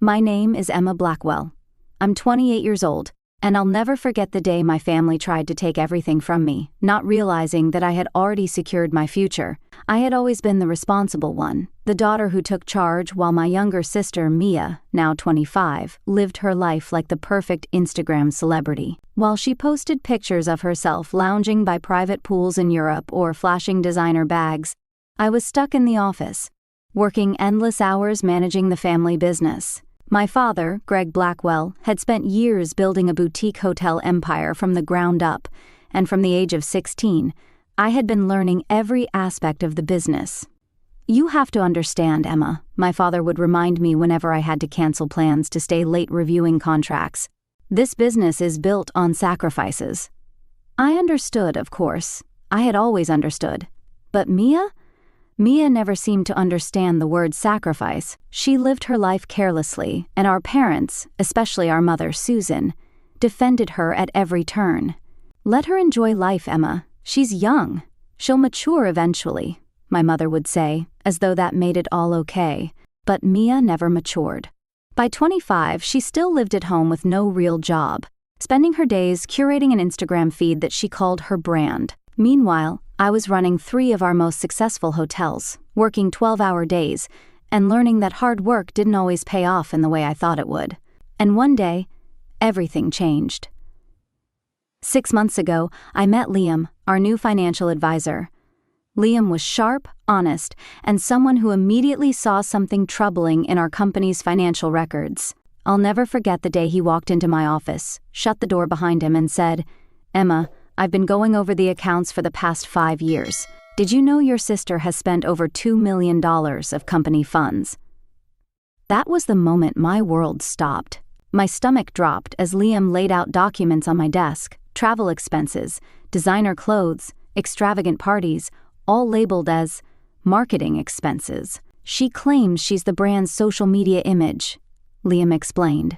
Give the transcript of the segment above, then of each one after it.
My name is Emma Blackwell. I'm 28 years old, and I'll never forget the day my family tried to take everything from me, not realizing that I had already secured my future. I had always been the responsible one, the daughter who took charge, while my younger sister, Mia, now 25, lived her life like the perfect Instagram celebrity. While she posted pictures of herself lounging by private pools in Europe or flashing designer bags, I was stuck in the office, working endless hours managing the family business. My father, Greg Blackwell, had spent years building a boutique hotel empire from the ground up, and from the age of 16, I had been learning every aspect of the business. "You have to understand, Emma," my father would remind me whenever I had to cancel plans to stay late reviewing contracts. "This business is built on sacrifices." I understood, of course. I had always understood. But Mia never seemed to understand the word sacrifice. She lived her life carelessly, and our parents, especially our mother, Susan, defended her at every turn. "Let her enjoy life, Emma. She's young. She'll mature eventually," my mother would say, as though that made it all okay. But Mia never matured. By 25, she still lived at home with no real job, spending her days curating an Instagram feed that she called her brand. Meanwhile, I was running 3 of our most successful hotels, working 12-hour days, and learning that hard work didn't always pay off in the way I thought it would. And one day, everything changed. 6 months ago, I met Liam, our new financial advisor. Liam was sharp, honest, and someone who immediately saw something troubling in our company's financial records. I'll never forget the day he walked into my office, shut the door behind him, and said, "Emma, I've been going over the accounts for the past 5 years. Did you know your sister has spent over $2 million of company funds?" That was the moment my world stopped. My stomach dropped as Liam laid out documents on my desk, travel expenses, designer clothes, extravagant parties, all labeled as marketing expenses. "She claims she's the brand's social media image," Liam explained.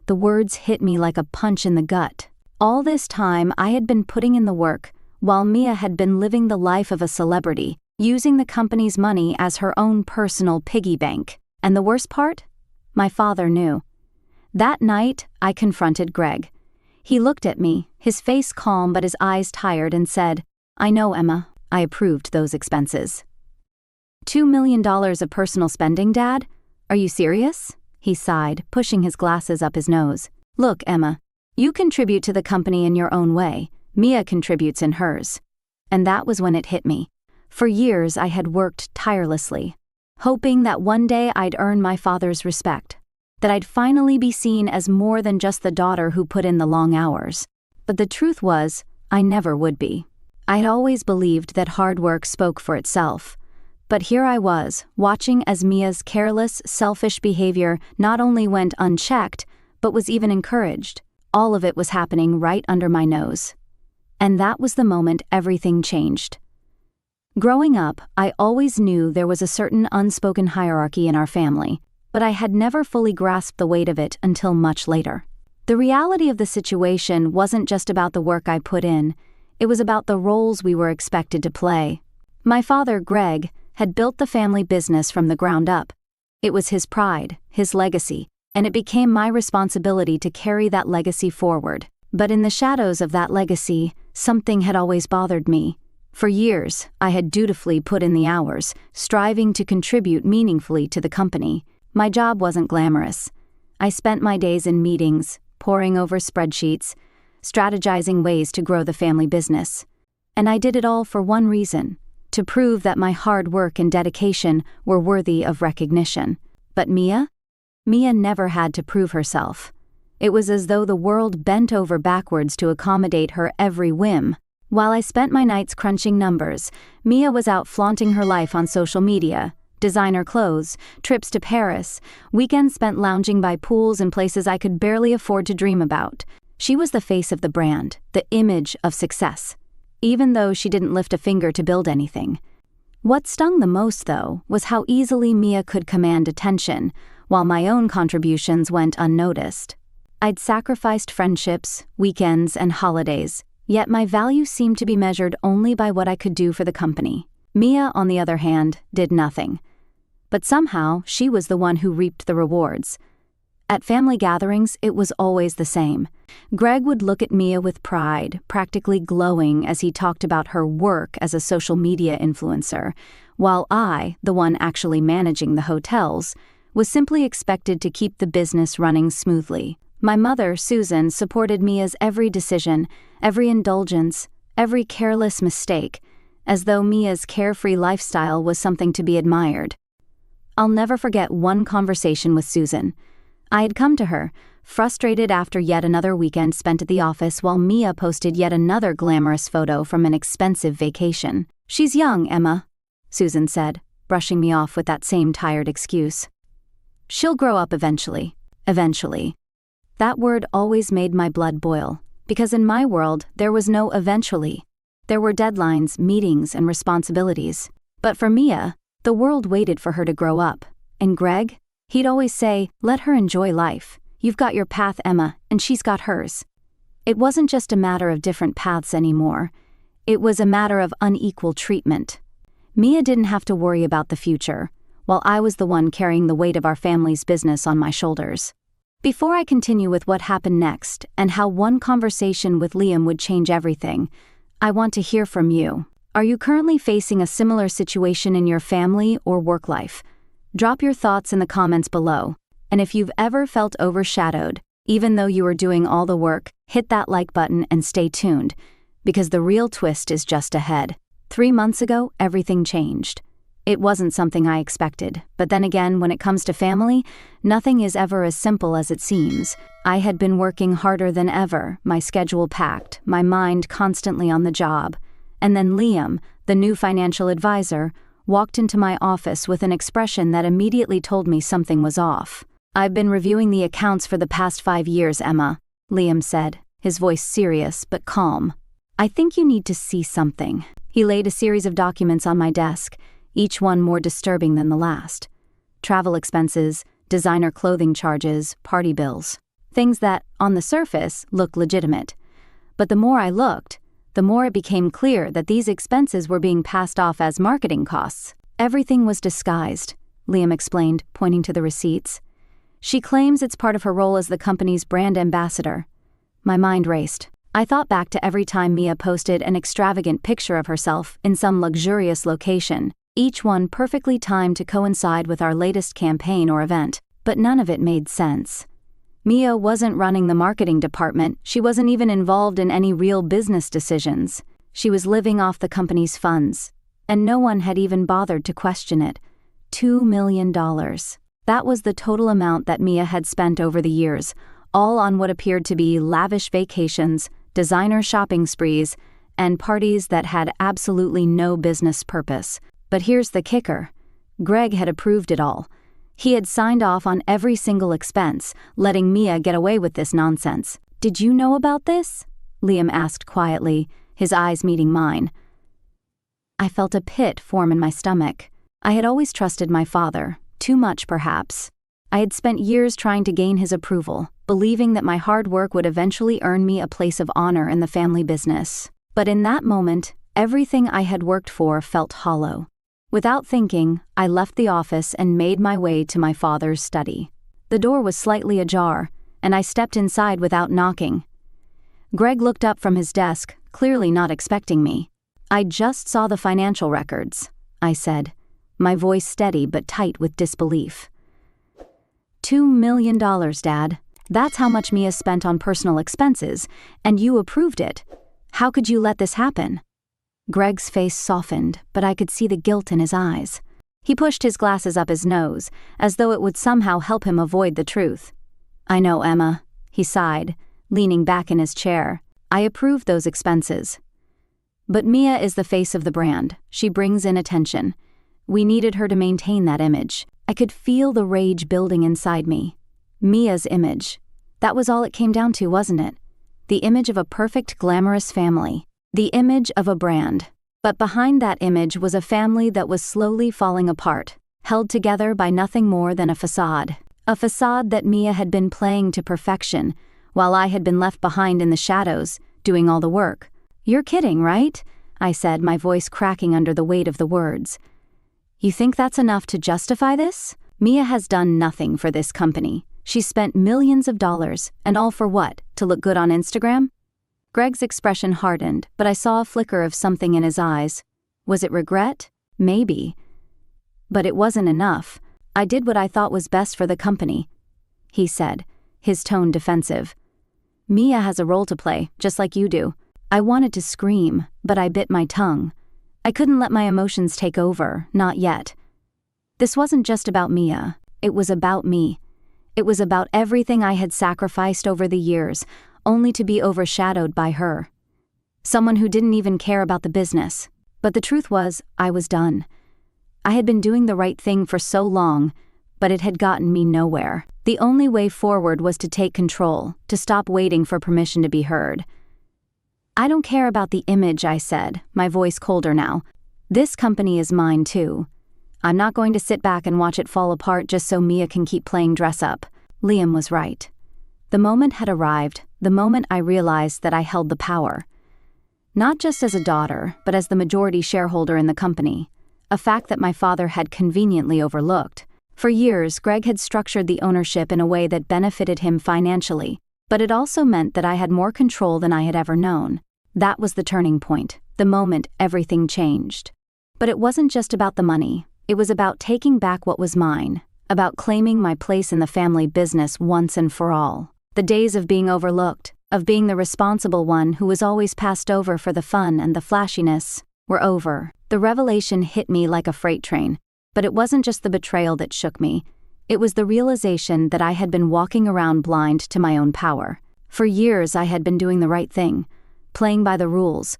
The words hit me like a punch in the gut. All this time, I had been putting in the work, while Mia had been living the life of a celebrity, using the company's money as her own personal piggy bank. And the worst part? My father knew. That night, I confronted Greg. He looked at me, his face calm but his eyes tired, and said, "I know, Emma, I approved those expenses." $2 million of personal spending, Dad? Are you serious?" He sighed, pushing his glasses up his nose. "Look, Emma, you contribute to the company in your own way. Mia contributes in hers." And that was when it hit me. For years I had worked tirelessly, hoping that one day I'd earn my father's respect, that I'd finally be seen as more than just the daughter who put in the long hours. But the truth was, I never would be. I'd always believed that hard work spoke for itself. But here I was, watching as Mia's careless, selfish behavior not only went unchecked, but was even encouraged. All of it was happening right under my nose. And that was the moment everything changed. Growing up, I always knew there was a certain unspoken hierarchy in our family, but I had never fully grasped the weight of it until much later. The reality of the situation wasn't just about the work I put in, it was about the roles we were expected to play. My father, Greg, had built the family business from the ground up. It was his pride, his legacy, and it became my responsibility to carry that legacy forward. But in the shadows of that legacy, something had always bothered me. For years, I had dutifully put in the hours, striving to contribute meaningfully to the company. My job wasn't glamorous. I spent my days in meetings, poring over spreadsheets, strategizing ways to grow the family business. And I did it all for one reason: to prove that my hard work and dedication were worthy of recognition. But Mia never had to prove herself. It was as though the world bent over backwards to accommodate her every whim. While I spent my nights crunching numbers, Mia was out flaunting her life on social media, designer clothes, trips to Paris, weekends spent lounging by pools in places I could barely afford to dream about. She was the face of the brand, the image of success, even though she didn't lift a finger to build anything. What stung the most, though, was how easily Mia could command attention, while my own contributions went unnoticed. I'd sacrificed friendships, weekends, and holidays, yet my value seemed to be measured only by what I could do for the company. Mia, on the other hand, did nothing. But somehow, she was the one who reaped the rewards. At family gatherings, it was always the same. Greg would look at Mia with pride, practically glowing as he talked about her work as a social media influencer, while I, the one actually managing the hotels, was simply expected to keep the business running smoothly. My mother, Susan, supported Mia's every decision, every indulgence, every careless mistake, as though Mia's carefree lifestyle was something to be admired. I'll never forget one conversation with Susan. I had come to her, frustrated after yet another weekend spent at the office while Mia posted yet another glamorous photo from an expensive vacation. "She's young, Emma," Susan said, brushing me off with that same tired excuse. "She'll grow up eventually. Eventually." That word always made my blood boil, because in my world there was no eventually. There were deadlines, meetings, and responsibilities. But for Mia, the world waited for her to grow up. And Greg? He'd always say, "Let her enjoy life. You've got your path, Emma, and she's got hers." It wasn't just a matter of different paths anymore. It was a matter of unequal treatment. Mia didn't have to worry about the future, while I was the one carrying the weight of our family's business on my shoulders. Before I continue with what happened next and how one conversation with Liam would change everything, I want to hear from you. Are you currently facing a similar situation in your family or work life? Drop your thoughts in the comments below, and if you've ever felt overshadowed, even though you were doing all the work, hit that like button and stay tuned, because the real twist is just ahead. 3 months ago, everything changed. It wasn't something I expected, but then again, when it comes to family, nothing is ever as simple as it seems. I had been working harder than ever, my schedule packed, my mind constantly on the job. And then Liam, the new financial advisor, walked into my office with an expression that immediately told me something was off. "I've been reviewing the accounts for the past 5 years, Emma," Liam said, his voice serious but calm. "I think you need to see something." He laid a series of documents on my desk, each one more disturbing than the last. Travel expenses, designer clothing charges, party bills. Things that, on the surface, looked legitimate. But the more I looked, the more it became clear that these expenses were being passed off as marketing costs. "Everything was disguised," Liam explained, pointing to the receipts. "She claims it's part of her role as the company's brand ambassador." My mind raced. I thought back to every time Mia posted an extravagant picture of herself in some luxurious location, each one perfectly timed to coincide with our latest campaign or event, but none of it made sense. Mia wasn't running the marketing department, she wasn't even involved in any real business decisions. She was living off the company's funds, and no one had even bothered to question it. $2 million. That was the total amount that Mia had spent over the years, all on what appeared to be lavish vacations, designer shopping sprees, and parties that had absolutely no business purpose. But here's the kicker. Greg had approved it all. He had signed off on every single expense, letting Mia get away with this nonsense. "Did you know about this?" Liam asked quietly, his eyes meeting mine. I felt a pit form in my stomach. I had always trusted my father, too much perhaps. I had spent years trying to gain his approval, believing that my hard work would eventually earn me a place of honor in the family business. But in that moment, everything I had worked for felt hollow. Without thinking, I left the office and made my way to my father's study. The door was slightly ajar, and I stepped inside without knocking. Greg looked up from his desk, clearly not expecting me. "I just saw the financial records," I said, my voice steady but tight with disbelief. $2 million, Dad. That's how much Mia spent on personal expenses, and you approved it. How could you let this happen?" Greg's face softened, but I could see the guilt in his eyes. He pushed his glasses up his nose, as though it would somehow help him avoid the truth. "I know, Emma," he sighed, leaning back in his chair. "I approved those expenses. But Mia is the face of the brand. She brings in attention. We needed her to maintain that image." I could feel the rage building inside me. Mia's image. That was all it came down to, wasn't it? The image of a perfect, glamorous family. The image of a brand. But behind that image was a family that was slowly falling apart, held together by nothing more than a facade. A facade that Mia had been playing to perfection, while I had been left behind in the shadows, doing all the work. "You're kidding, right?" I said, my voice cracking under the weight of the words. You think that's enough to justify this? Mia has done nothing for this company. She spent millions of dollars, and all for what? To look good on Instagram? Greg's expression hardened, but I saw a flicker of something in his eyes. Was it regret? Maybe. But it wasn't enough. I did what I thought was best for the company, he said, his tone defensive. Mia has a role to play, just like you do. I wanted to scream, but I bit my tongue. I couldn't let my emotions take over, not yet. This wasn't just about Mia, it was about me. It was about everything I had sacrificed over the years, only to be overshadowed by her. Someone who didn't even care about the business. But the truth was, I was done. I had been doing the right thing for so long, but it had gotten me nowhere. The only way forward was to take control, to stop waiting for permission to be heard. I don't care about the image, I said, my voice colder now. This company is mine too. I'm not going to sit back and watch it fall apart just so Mia can keep playing dress up. Liam was right. The moment had arrived, the moment I realized that I held the power. Not just as a daughter, but as the majority shareholder in the company, a fact that my father had conveniently overlooked. For years, Greg had structured the ownership in a way that benefited him financially, but it also meant that I had more control than I had ever known. That was the turning point, the moment everything changed. But it wasn't just about the money. It was about taking back what was mine, about claiming my place in the family business once and for all. The days of being overlooked, of being the responsible one who was always passed over for the fun and the flashiness, were over. The revelation hit me like a freight train, but it wasn't just the betrayal that shook me. It was the realization that I had been walking around blind to my own power. For years I had been doing the right thing, playing by the rules,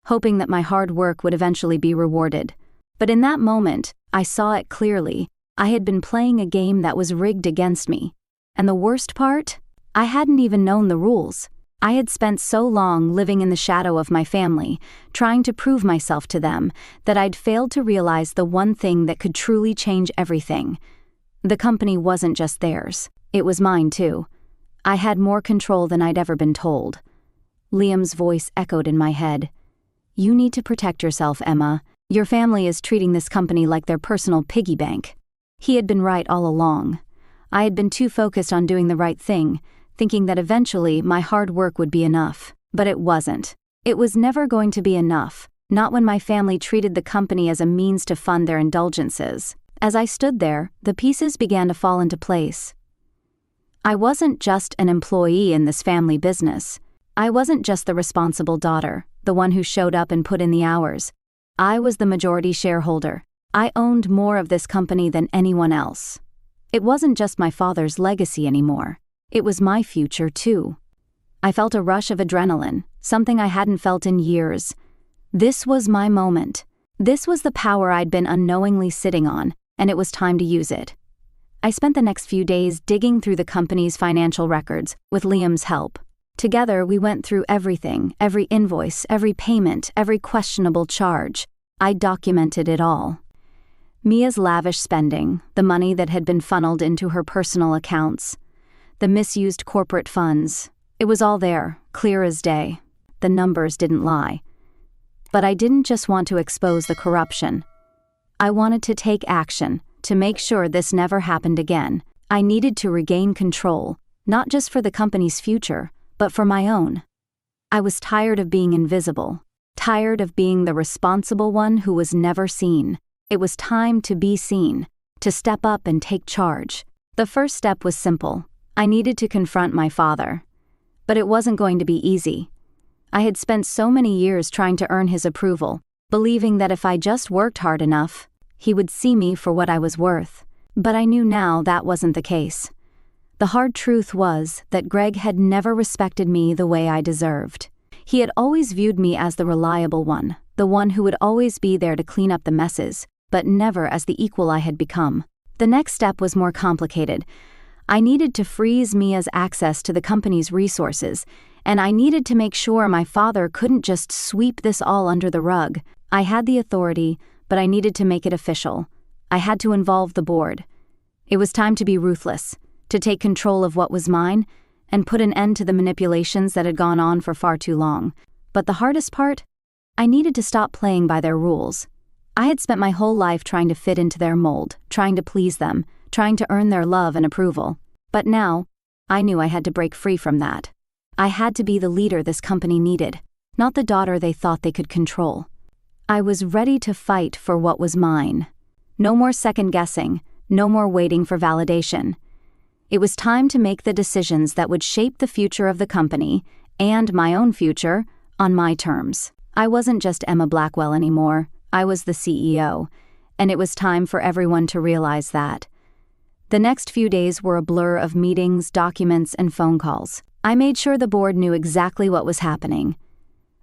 hoping that my hard work would eventually be rewarded. But in that moment, I saw it clearly. I had been playing a game that was rigged against me. And the worst part? I hadn't even known the rules. I had spent so long living in the shadow of my family, trying to prove myself to them, that I'd failed to realize the one thing that could truly change everything. The company wasn't just theirs. It was mine too. I had more control than I'd ever been told. Liam's voice echoed in my head. You need to protect yourself, Emma. Your family is treating this company like their personal piggy bank. He had been right all along. I had been too focused on doing the right thing, thinking that eventually my hard work would be enough. But it wasn't. It was never going to be enough, not when my family treated the company as a means to fund their indulgences. As I stood there, the pieces began to fall into place. I wasn't just an employee in this family business. I wasn't just the responsible daughter, the one who showed up and put in the hours. I was the majority shareholder. I owned more of this company than anyone else. It wasn't just my father's legacy anymore. It was my future too. I felt a rush of adrenaline, something I hadn't felt in years. This was my moment. This was the power I'd been unknowingly sitting on, and it was time to use it. I spent the next few days digging through the company's financial records, with Liam's help. Together we went through everything, every invoice, every payment, every questionable charge. I documented it all. Mia's lavish spending, the money that had been funneled into her personal accounts, the misused corporate funds. It was all there, clear as day. The numbers didn't lie. But I didn't just want to expose the corruption. I wanted to take action, to make sure this never happened again. I needed to regain control, not just for the company's future, but for my own. I was tired of being invisible, tired of being the responsible one who was never seen. It was time to be seen, to step up and take charge. The first step was simple. I needed to confront my father. But it wasn't going to be easy. I had spent so many years trying to earn his approval, believing that if I just worked hard enough, he would see me for what I was worth. But I knew now that wasn't the case. The hard truth was that Greg had never respected me the way I deserved. He had always viewed me as the reliable one, the one who would always be there to clean up the messes, but never as the equal I had become. The next step was more complicated. I needed to freeze Mia's access to the company's resources, and I needed to make sure my father couldn't just sweep this all under the rug. I had the authority, but I needed to make it official. I had to involve the board. It was time to be ruthless, to take control of what was mine, and put an end to the manipulations that had gone on for far too long. But the hardest part? I needed to stop playing by their rules. I had spent my whole life trying to fit into their mold, trying to please them, trying to earn their love and approval. But now, I knew I had to break free from that. I had to be the leader this company needed, not the daughter they thought they could control. I was ready to fight for what was mine. No more second-guessing, no more waiting for validation. It was time to make the decisions that would shape the future of the company, and my own future, on my terms. I wasn't just Emma Blackwell anymore, I was the CEO, and it was time for everyone to realize that. The next few days were a blur of meetings, documents, and phone calls. I made sure the board knew exactly what was happening.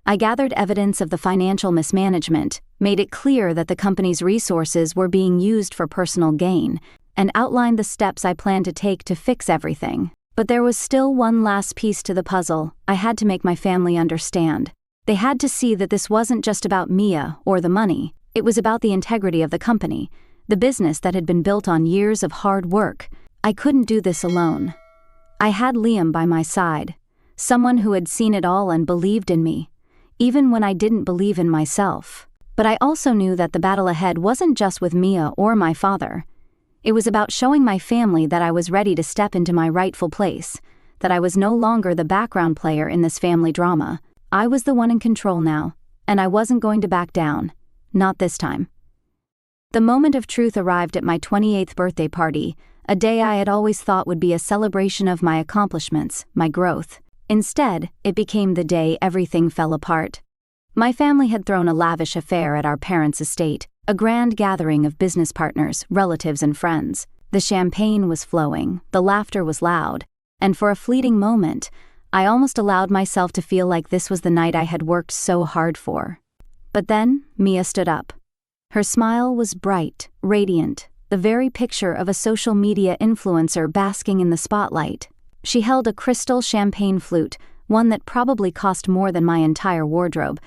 I gathered evidence of the financial mismanagement, made it clear that the company's resources were being used for personal gain, and outlined the steps I planned to take to fix everything. But there was still one last piece to the puzzle. I had to make my family understand. They had to see that this wasn't just about Mia or the money. It was about the integrity of the company, the business that had been built on years of hard work. I couldn't do this alone. I had Liam by my side, someone who had seen it all and believed in me, even when I didn't believe in myself. But I also knew that the battle ahead wasn't just with Mia or my father. It was about showing my family that I was ready to step into my rightful place, that I was no longer the background player in this family drama. I was the one in control now, and I wasn't going to back down. Not this time. The moment of truth arrived at my 28th birthday party, a day I had always thought would be a celebration of my accomplishments, my growth. Instead, it became the day everything fell apart. My family had thrown a lavish affair at our parents' estate, a grand gathering of business partners, relatives, and friends. The champagne was flowing, the laughter was loud, and for a fleeting moment, I almost allowed myself to feel like this was the night I had worked so hard for. But then, Mia stood up. Her smile was bright, radiant, the very picture of a social media influencer basking in the spotlight. She held a crystal champagne flute, one that probably cost more than my entire wardrobe,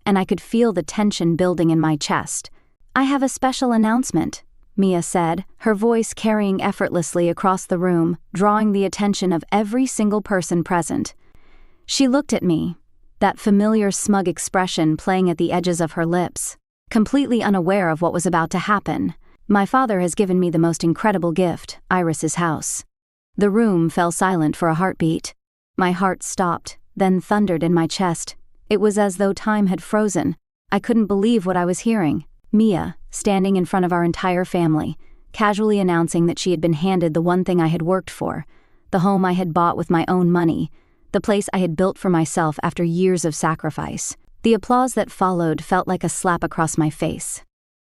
and I could feel the tension building in my chest. "I have a special announcement," Mia said, her voice carrying effortlessly across the room, drawing the attention of every single person present. She looked at me, that familiar smug expression playing at the edges of her lips, completely unaware of what was about to happen. "My father has given me the most incredible gift, Iris's house." The room fell silent for a heartbeat. My heart stopped, then thundered in my chest. It was as though time had frozen. I couldn't believe what I was hearing. Mia, standing in front of our entire family, casually announcing that she had been handed the one thing I had worked for, the home I had bought with my own money, the place I had built for myself after years of sacrifice. The applause that followed felt like a slap across my face.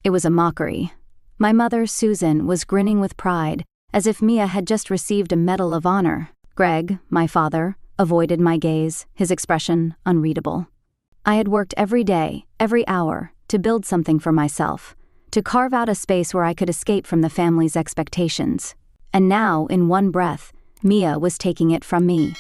It was a mockery. My mother, Susan, was grinning with pride, as if Mia had just received a Medal of Honor. Greg, my father, avoided my gaze, his expression unreadable. I had worked every day, every hour, to build something for myself, to carve out a space where I could escape from the family's expectations. And now, in one breath, Mia was taking it from me.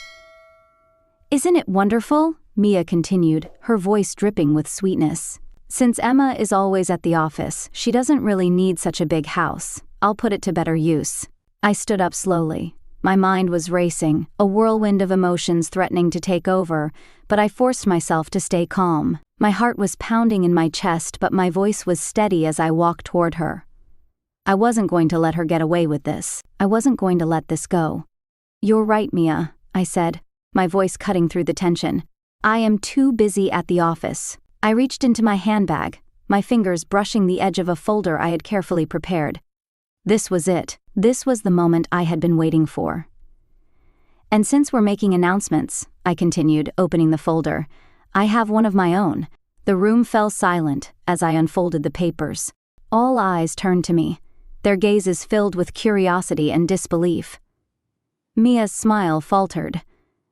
"Isn't it wonderful?" Mia continued, her voice dripping with sweetness. "Since Emma is always at the office, she doesn't really need such a big house. I'll put it to better use." I stood up slowly. My mind was racing, a whirlwind of emotions threatening to take over, but I forced myself to stay calm. My heart was pounding in my chest, but my voice was steady as I walked toward her. I wasn't going to let her get away with this. I wasn't going to let this go. "You're right, Mia," I said, my voice cutting through the tension. "I am too busy at the office." I reached into my handbag, my fingers brushing the edge of a folder I had carefully prepared. This was it. This was the moment I had been waiting for. "And since we're making announcements," I continued, opening the folder, "I have one of my own." The room fell silent as I unfolded the papers. All eyes turned to me, their gazes filled with curiosity and disbelief. Mia's smile faltered,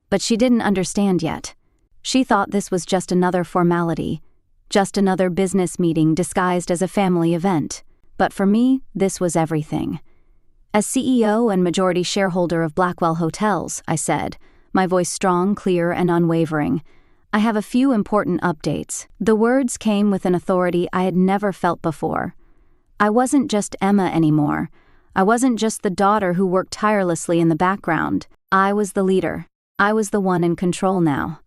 but she didn't understand yet. She thought this was just another formality, just another business meeting disguised as a family event. But for me, this was everything. "As CEO and majority shareholder of Blackwell Hotels," I said, my voice strong, clear, and unwavering, "I have a few important updates." The words came with an authority I had never felt before. I wasn't just Emma anymore. I wasn't just the daughter who worked tirelessly in the background. I was the leader. I was the one in control now.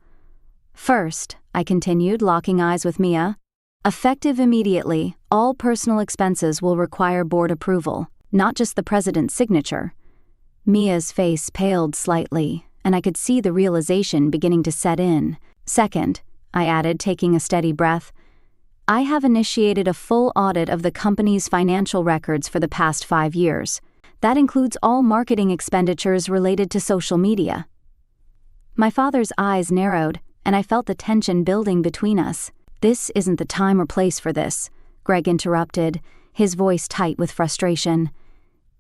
"First," I continued, locking eyes with Mia, "effective immediately, All personal expenses will require board approval, not just the president's signature. Mia's face paled slightly, and I could see the realization beginning to set in. Second, I added, taking a steady breath, I have initiated a full audit of the company's financial records for the past 5 years. That includes all marketing expenditures related to social media. My father's eyes narrowed, and I felt the tension building between us. This isn't the time or place for this, Greg interrupted, his voice tight with frustration.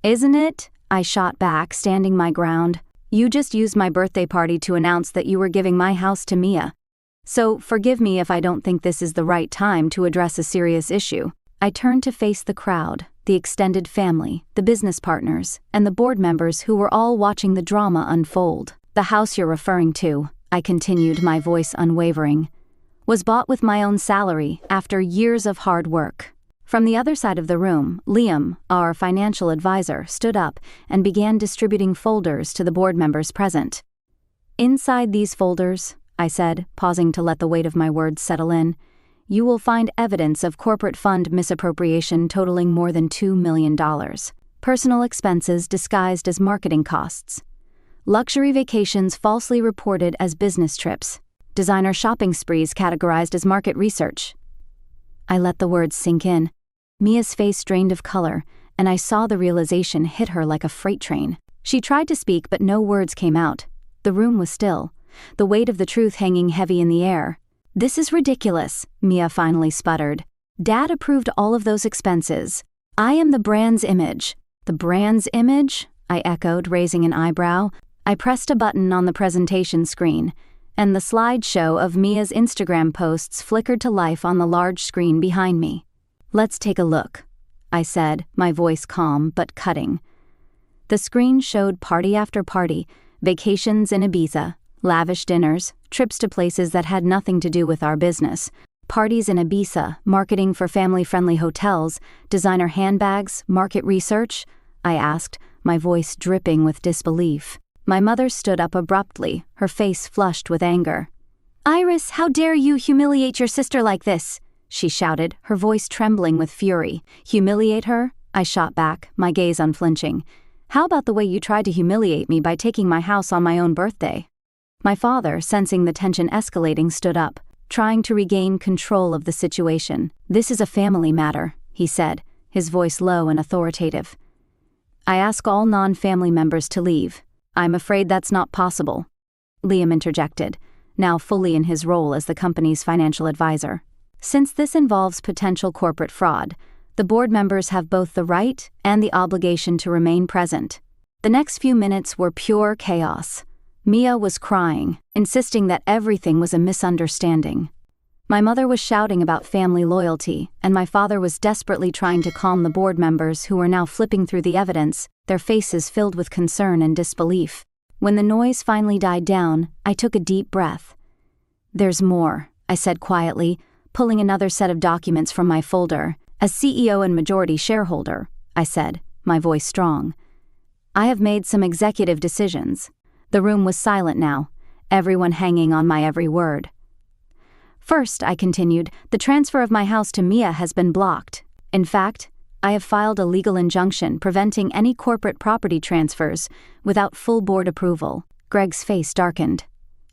Isn't it? I shot back, standing my ground. You just used my birthday party to announce that you were giving my house to Mia. So forgive me if I don't think this is the right time to address a serious issue. I turned to face the crowd, the extended family, the business partners, and the board members who were all watching the drama unfold. The house you're referring to, I continued, my voice unwavering, was bought with my own salary after years of hard work. From the other side of the room, Liam, our financial advisor, stood up and began distributing folders to the board members present. Inside these folders, I said, pausing to let the weight of my words settle in, you will find evidence of corporate fund misappropriation totaling more than $2 million. Personal expenses disguised as marketing costs. Luxury vacations falsely reported as business trips. Designer shopping sprees categorized as market research. I let the words sink in. Mia's face drained of color, and I saw the realization hit her like a freight train. She tried to speak, but no words came out. The room was still, the weight of the truth hanging heavy in the air. This is ridiculous, Mia finally sputtered. Dad approved all of those expenses. I am the brand's image. The brand's image? I echoed, raising an eyebrow. I pressed a button on the presentation screen, and the slideshow of Mia's Instagram posts flickered to life on the large screen behind me. Let's take a look, I said, my voice calm but cutting. The screen showed party after party, vacations in Ibiza, lavish dinners, trips to places that had nothing to do with our business, parties in Ibiza, marketing for family-friendly hotels, designer handbags, market research, I asked, my voice dripping with disbelief. My mother stood up abruptly, her face flushed with anger. Iris, how dare you humiliate your sister like this? She shouted, her voice trembling with fury. Humiliate her? I shot back, my gaze unflinching. How about the way you tried to humiliate me by taking my house on my own birthday? My father, sensing the tension escalating, stood up, trying to regain control of the situation. This is a family matter, he said, his voice low and authoritative. I ask all non-family members to leave. I'm afraid that's not possible, Liam interjected, now fully in his role as the company's financial advisor. Since this involves potential corporate fraud, the board members have both the right and the obligation to remain present. The next few minutes were pure chaos. Mia was crying, insisting that everything was a misunderstanding. My mother was shouting about family loyalty, and my father was desperately trying to calm the board members who were now flipping through the evidence, their faces filled with concern and disbelief. When the noise finally died down, I took a deep breath. There's more, I said quietly, pulling another set of documents from my folder. As CEO and majority shareholder, I said, my voice strong, I have made some executive decisions. The room was silent now, everyone hanging on my every word. First, I continued, the transfer of my house to Mia has been blocked. In fact, I have filed a legal injunction preventing any corporate property transfers without full board approval. Greg's face darkened.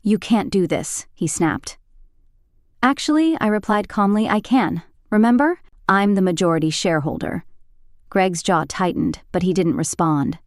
You can't do this, he snapped. Actually, I replied calmly, I can. Remember? I'm the majority shareholder. Greg's jaw tightened, but he didn't respond.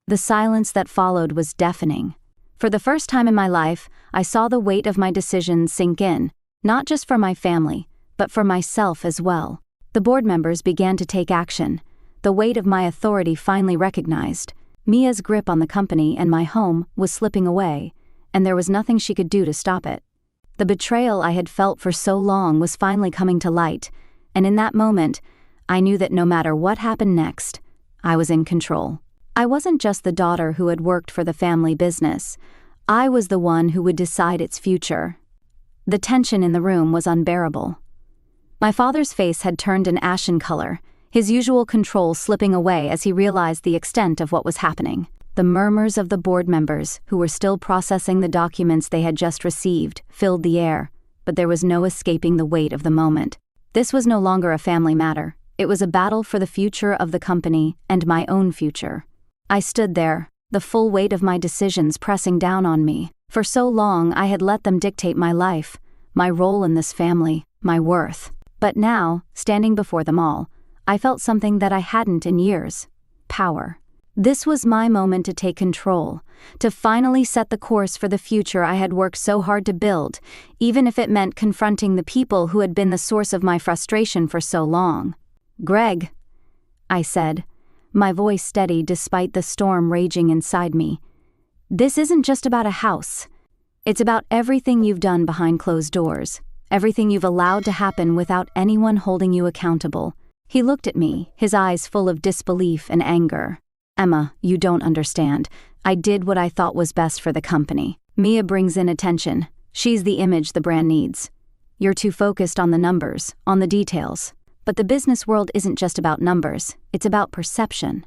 The silence that followed was deafening. For the first time in my life, I saw the weight of my decisions sink in, not just for my family, but for myself as well. The board members began to take action, the weight of my authority finally recognized. Mia's grip on the company and my home was slipping away, and there was nothing she could do to stop it. The betrayal I had felt for so long was finally coming to light, and in that moment, I knew that no matter what happened next, I was in control. I wasn't just the daughter who had worked for the family business. I was the one who would decide its future. The tension in the room was unbearable. My father's face had turned an ashen color, his usual control slipping away as he realized the extent of what was happening. The murmurs of the board members, who were still processing the documents they had just received, filled the air, but there was no escaping the weight of the moment. This was no longer a family matter. It was a battle for the future of the company and my own future. I stood there, the full weight of my decisions pressing down on me. For so long I had let them dictate my life, my role in this family, my worth. But now, standing before them all, I felt something that I hadn't in years: power. This was my moment to take control, to finally set the course for the future I had worked so hard to build, even if it meant confronting the people who had been the source of my frustration for so long. "Greg," I said, my voice steady despite the storm raging inside me. "This isn't just about a house. It's about everything you've done behind closed doors, everything you've allowed to happen without anyone holding you accountable." He looked at me, his eyes full of disbelief and anger. "Emma, you don't understand. I did what I thought was best for the company. Mia brings in attention. She's the image the brand needs. You're too focused on the numbers, on the details. But the business world isn't just about numbers, it's about perception."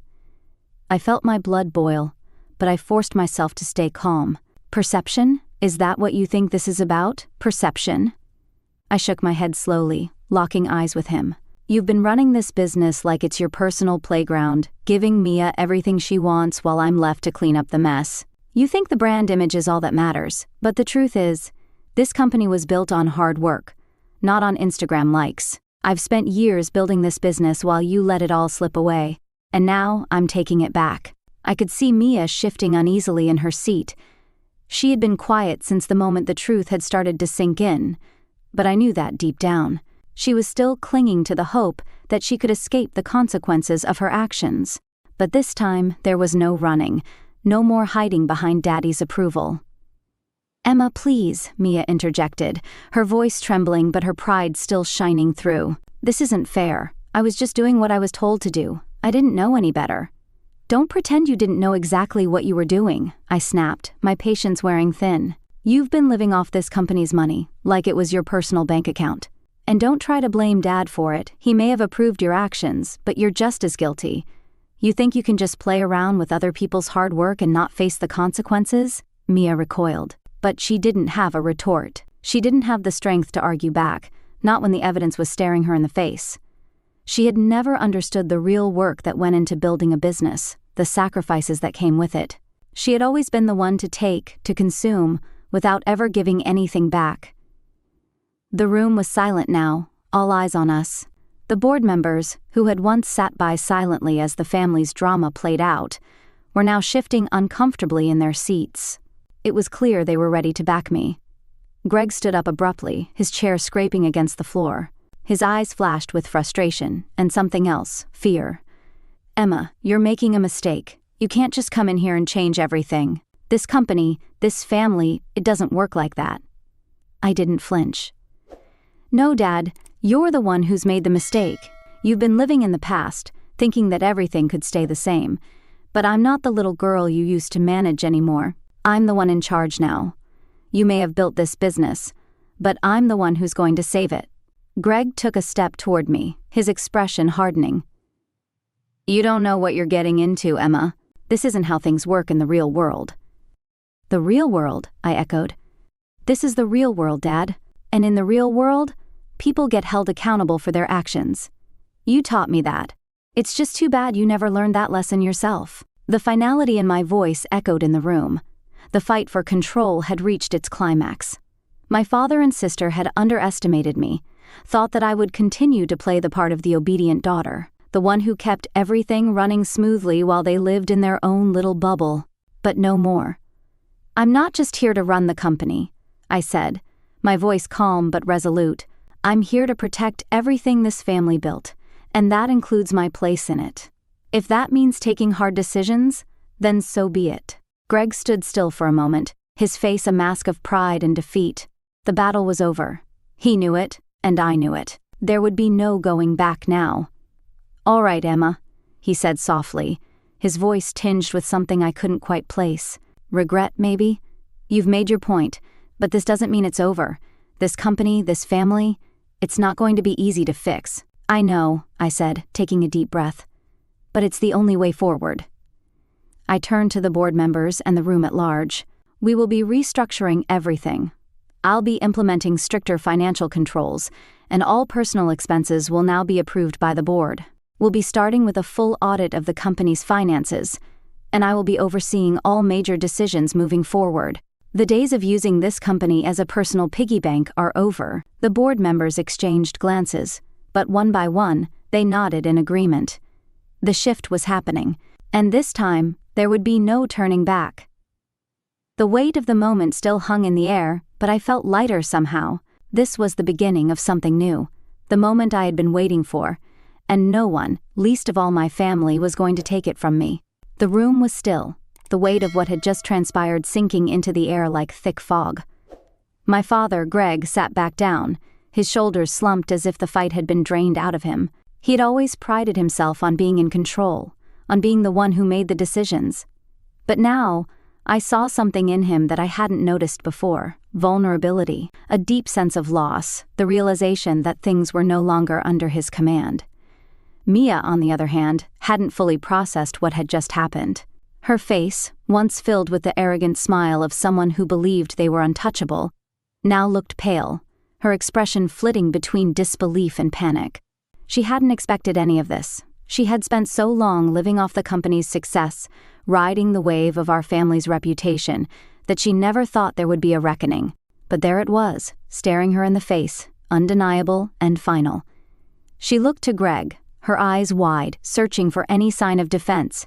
I felt my blood boil, but I forced myself to stay calm. "Perception? Is that what you think this is about? Perception?" I shook my head slowly, locking eyes with him. "You've been running this business like it's your personal playground, giving Mia everything she wants while I'm left to clean up the mess. You think the brand image is all that matters, but the truth is, this company was built on hard work, not on Instagram likes. I've spent years building this business while you let it all slip away, and now I'm taking it back." I could see Mia shifting uneasily in her seat. She had been quiet since the moment the truth had started to sink in, but I knew that deep down. She was still clinging to the hope that she could escape the consequences of her actions. But this time, there was no running, no more hiding behind Daddy's approval. "Emma, please," Mia interjected, her voice trembling but her pride still shining through. "This isn't fair. I was just doing what I was told to do. I didn't know any better." "Don't pretend you didn't know exactly what you were doing," I snapped, my patience wearing thin. "You've been living off this company's money, like it was your personal bank account. And don't try to blame Dad for it. He may have approved your actions, but you're just as guilty. You think you can just play around with other people's hard work and not face the consequences?" Mia recoiled. But she didn't have a retort. She didn't have the strength to argue back, not when the evidence was staring her in the face. She had never understood the real work that went into building a business, the sacrifices that came with it. She had always been the one to take, to consume, without ever giving anything back. The room was silent now, all eyes on us. The board members, who had once sat by silently as the family's drama played out, were now shifting uncomfortably in their seats. It was clear they were ready to back me. Greg stood up abruptly, his chair scraping against the floor. His eyes flashed with frustration, and something else, fear. "Emma, you're making a mistake. You can't just come in here and change everything. This company, this family, it doesn't work like that." I didn't flinch. "No, Dad, you're the one who's made the mistake. You've been living in the past, thinking that everything could stay the same. But I'm not the little girl you used to manage anymore. I'm the one in charge now. You may have built this business, but I'm the one who's going to save it." Greg took a step toward me, his expression hardening. "You don't know what you're getting into, Emma. This isn't how things work in the real world." "The real world?" I echoed. "This is the real world, Dad. And in the real world, people get held accountable for their actions. You taught me that. It's just too bad you never learned that lesson yourself." The finality in my voice echoed in the room. The fight for control had reached its climax. My father and sister had underestimated me, thought that I would continue to play the part of the obedient daughter, the one who kept everything running smoothly while they lived in their own little bubble. But no more. "I'm not just here to run the company," I said, my voice calm but resolute. "I'm here to protect everything this family built, and that includes my place in it. If that means taking hard decisions, then so be it." Greg stood still for a moment, his face a mask of pride and defeat. The battle was over. He knew it, and I knew it. There would be no going back now. "All right, Emma," he said softly, his voice tinged with something I couldn't quite place. "Regret, maybe? You've made your point, but this doesn't mean it's over. This company, this family, it's not going to be easy to fix." "I know," I said, taking a deep breath. "But it's the only way forward." I turned to the board members and the room at large. "We will be restructuring everything. I'll be implementing stricter financial controls, and all personal expenses will now be approved by the board. We'll be starting with a full audit of the company's finances, and I will be overseeing all major decisions moving forward. The days of using this company as a personal piggy bank are over." The board members exchanged glances, but one by one, they nodded in agreement. The shift was happening, and this time, there would be no turning back. The weight of the moment still hung in the air, but I felt lighter somehow. This was the beginning of something new, the moment I had been waiting for, and no one, least of all my family, was going to take it from me. The room was still, the weight of what had just transpired sinking into the air like thick fog. My father, Greg, sat back down, his shoulders slumped as if the fight had been drained out of him. He had always prided himself on being in control, on being the one who made the decisions. But now, I saw something in him that I hadn't noticed before: vulnerability, a deep sense of loss, the realization that things were no longer under his command. Mia, on the other hand, hadn't fully processed what had just happened. Her face, once filled with the arrogant smile of someone who believed they were untouchable, now looked pale, her expression flitting between disbelief and panic. She hadn't expected any of this. She had spent so long living off the company's success, riding the wave of our family's reputation, that she never thought there would be a reckoning. But there it was, staring her in the face, undeniable and final. She looked to Greg, her eyes wide, searching for any sign of defense,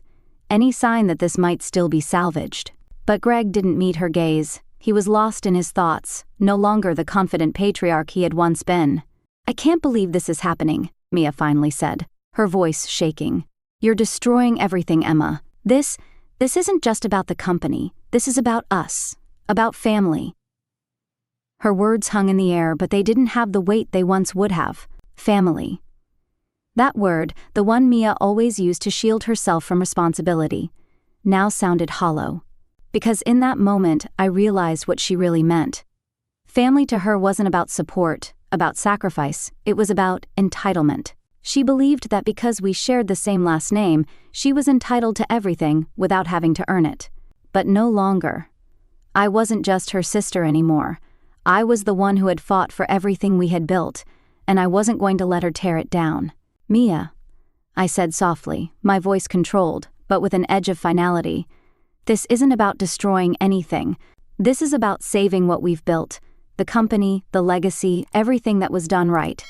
any sign that this might still be salvaged. But Greg didn't meet her gaze. He was lost in his thoughts, no longer the confident patriarch he had once been. "I can't believe this is happening," Mia finally said, her voice shaking. "You're destroying everything, Emma. This isn't just about the company. This is about us, about family." Her words hung in the air, but they didn't have the weight they once would have. Family. That word, the one Mia always used to shield herself from responsibility, now sounded hollow. Because in that moment, I realized what she really meant. Family to her wasn't about support, about sacrifice. It was about entitlement. She believed that because we shared the same last name, she was entitled to everything without having to earn it. But no longer. I wasn't just her sister anymore. I was the one who had fought for everything we had built, and I wasn't going to let her tear it down. "Mia," I said softly, my voice controlled, but with an edge of finality. "This isn't about destroying anything. This is about saving what we've built, the company, the legacy, everything that was done right.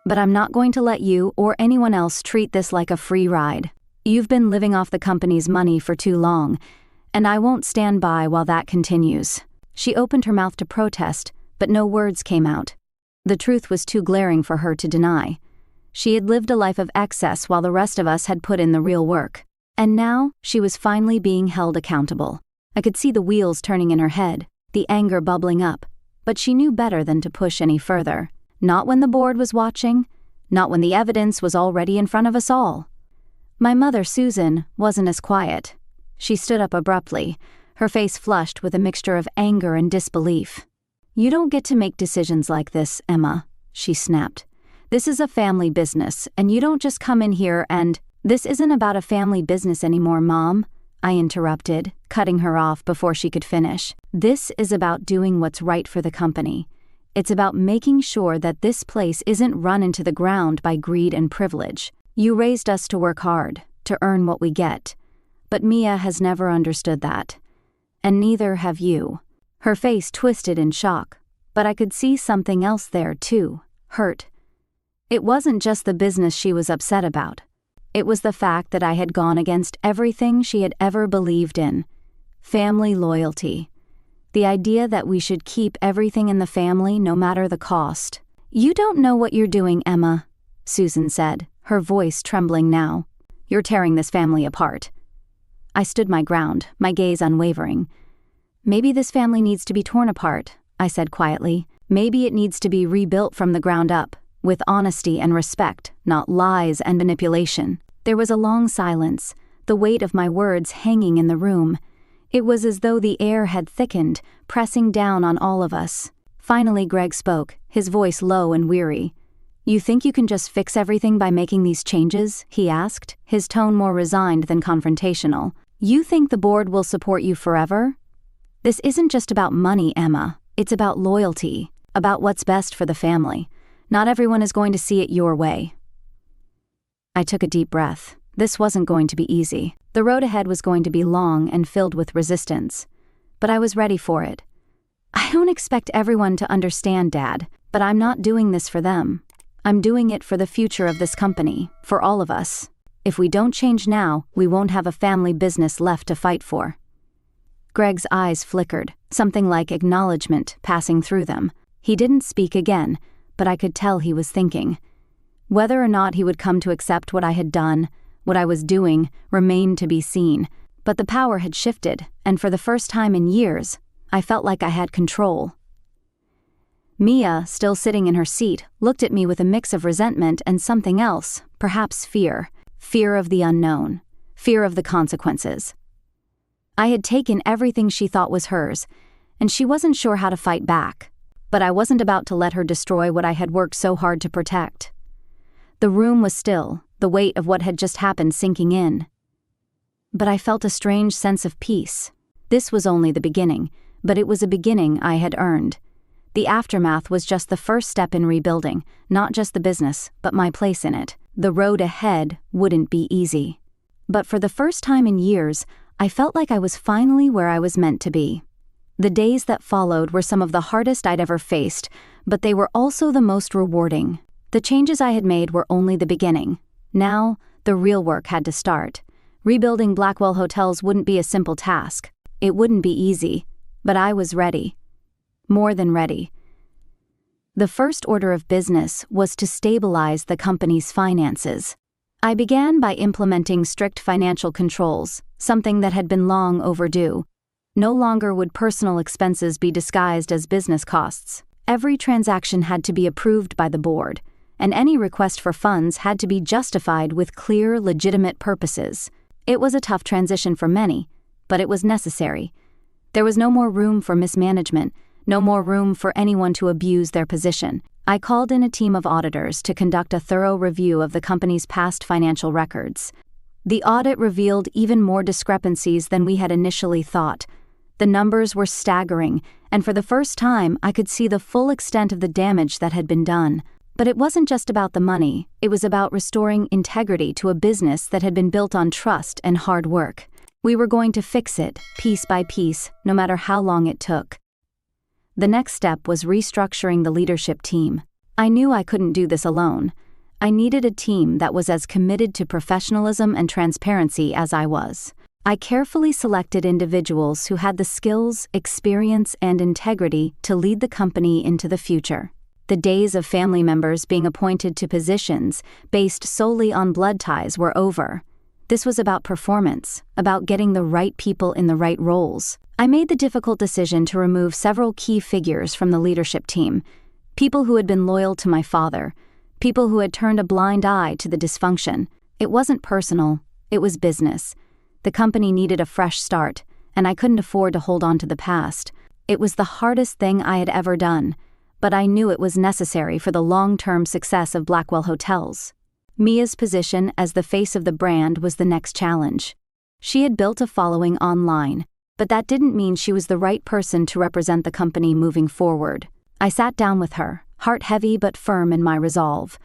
But I'm not going to let you or anyone else treat this like a free ride. You've been living off the company's money for too long, and I won't stand by while that continues." She opened her mouth to protest, but no words came out. The truth was too glaring for her to deny. She had lived a life of excess while the rest of us had put in the real work. And now, she was finally being held accountable. I could see the wheels turning in her head, the anger bubbling up, but she knew better than to push any further. Not when the board was watching, not when the evidence was already in front of us all. My mother, Susan, wasn't as quiet. She stood up abruptly, her face flushed with a mixture of anger and disbelief. "You don't get to make decisions like this, Emma," she snapped. "This is a family business, and you don't just come in here and—" "This isn't about a family business anymore, Mom," I interrupted, cutting her off before she could finish. "This is about doing what's right for the company. It's about making sure that this place isn't run into the ground by greed and privilege. You raised us to work hard, to earn what we get. But Mia has never understood that. And neither have you." Her face twisted in shock, but I could see something else there too, hurt. It wasn't just the business she was upset about. It was the fact that I had gone against everything she had ever believed in. Family loyalty. The idea that we should keep everything in the family no matter the cost. "You don't know what you're doing, Emma," Susan said, her voice trembling now. "You're tearing this family apart." I stood my ground, my gaze unwavering. "Maybe this family needs to be torn apart," I said quietly. "Maybe it needs to be rebuilt from the ground up, with honesty and respect, not lies and manipulation." There was a long silence, the weight of my words hanging in the room. It was as though the air had thickened, pressing down on all of us. Finally Greg spoke, his voice low and weary. "You think you can just fix everything by making these changes?" he asked, his tone more resigned than confrontational. "You think the board will support you forever? This isn't just about money, Emma. It's about loyalty, about what's best for the family. Not everyone is going to see it your way. I took a deep breath. This wasn't going to be easy. The road ahead was going to be long and filled with resistance. But I was ready for it. I don't expect everyone to understand, Dad, but I'm not doing this for them. I'm doing it for the future of this company, for all of us. If we don't change now, we won't have a family business left to fight for. Greg's eyes flickered, something like acknowledgement passing through them. He didn't speak again, but I could tell he was thinking. Whether or not he would come to accept what I had done, what I was doing, remained to be seen. But the power had shifted, and for the first time in years, I felt like I had control. Mia, still sitting in her seat, looked at me with a mix of resentment and something else, perhaps fear. Fear of the unknown. Fear of the consequences. I had taken everything she thought was hers, and she wasn't sure how to fight back. But I wasn't about to let her destroy what I had worked so hard to protect. The room was still, the weight of what had just happened sinking in. But I felt a strange sense of peace. This was only the beginning, but it was a beginning I had earned. The aftermath was just the first step in rebuilding, not just the business, but my place in it. The road ahead wouldn't be easy. But for the first time in years, I felt like I was finally where I was meant to be. The days that followed were some of the hardest I'd ever faced, but they were also the most rewarding. The changes I had made were only the beginning. Now, the real work had to start. Rebuilding Blackwell Hotels wouldn't be a simple task. It wouldn't be easy, but I was ready. More than ready. The first order of business was to stabilize the company's finances. I began by implementing strict financial controls, something that had been long overdue. No longer would personal expenses be disguised as business costs. Every transaction had to be approved by the board, and any request for funds had to be justified with clear, legitimate purposes. It was a tough transition for many, but it was necessary. There was no more room for mismanagement, no more room for anyone to abuse their position. I called in a team of auditors to conduct a thorough review of the company's past financial records. The audit revealed even more discrepancies than we had initially thought. The numbers were staggering, and for the first time I could see the full extent of the damage that had been done. But it wasn't just about the money, it was about restoring integrity to a business that had been built on trust and hard work. We were going to fix it, piece by piece, no matter how long it took. The next step was restructuring the leadership team. I knew I couldn't do this alone. I needed a team that was as committed to professionalism and transparency as I was. I carefully selected individuals who had the skills, experience, and integrity to lead the company into the future. The days of family members being appointed to positions based solely on blood ties were over. This was about performance, about getting the right people in the right roles. I made the difficult decision to remove several key figures from the leadership team, people who had been loyal to my father, people who had turned a blind eye to the dysfunction. It wasn't personal, it was business. The company needed a fresh start, and I couldn't afford to hold on to the past. It was the hardest thing I had ever done, but I knew it was necessary for the long-term success of Blackwell Hotels. Mia's position as the face of the brand was the next challenge. She had built a following online, but that didn't mean she was the right person to represent the company moving forward. I sat down with her, heart heavy but firm in my resolve.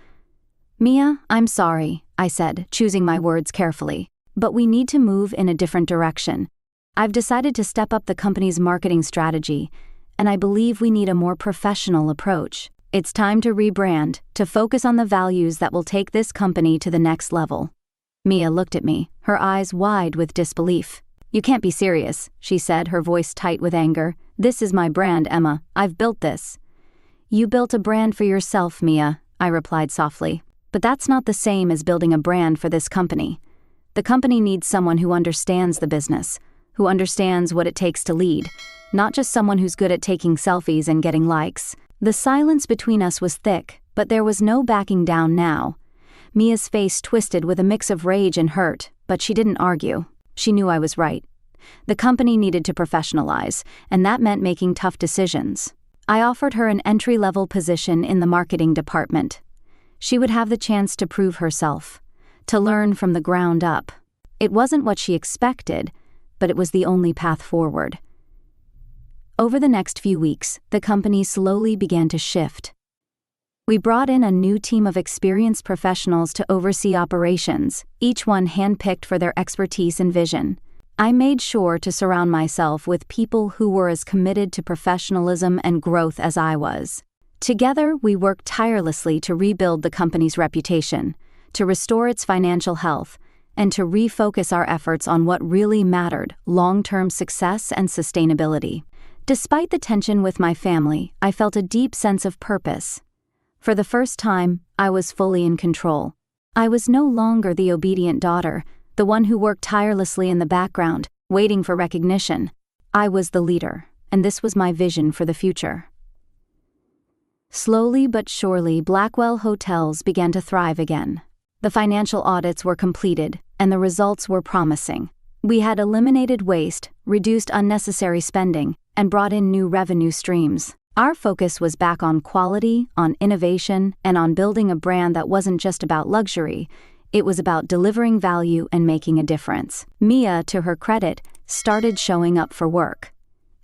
"Mia, I'm sorry," I said, choosing my words carefully, "but we need to move in a different direction. I've decided to step up the company's marketing strategy, and I believe we need a more professional approach. It's time to rebrand, to focus on the values that will take this company to the next level." Mia looked at me, her eyes wide with disbelief. "You can't be serious," she said, her voice tight with anger. "This is my brand, Emma. I've built this." "You built a brand for yourself, Mia," I replied softly. "But that's not the same as building a brand for this company. The company needs someone who understands the business, who understands what it takes to lead, not just someone who's good at taking selfies and getting likes." The silence between us was thick, but there was no backing down now. Mia's face twisted with a mix of rage and hurt, but she didn't argue. She knew I was right. The company needed to professionalize, and that meant making tough decisions. I offered her an entry-level position in the marketing department. She would have the chance to prove herself, to learn from the ground up. It wasn't what she expected, but it was the only path forward. Over the next few weeks, the company slowly began to shift. We brought in a new team of experienced professionals to oversee operations, each one handpicked for their expertise and vision. I made sure to surround myself with people who were as committed to professionalism and growth as I was. Together, we worked tirelessly to rebuild the company's reputation, to restore its financial health, and to refocus our efforts on what really mattered: long-term success and sustainability. Despite the tension with my family, I felt a deep sense of purpose. For the first time, I was fully in control. I was no longer the obedient daughter, the one who worked tirelessly in the background, waiting for recognition. I was the leader, and this was my vision for the future. Slowly but surely, Blackwell Hotels began to thrive again. The financial audits were completed, and the results were promising. We had eliminated waste, reduced unnecessary spending, and brought in new revenue streams. Our focus was back on quality, on innovation, and on building a brand that wasn't just about luxury. It was about delivering value and making a difference. Mia, to her credit, started showing up for work.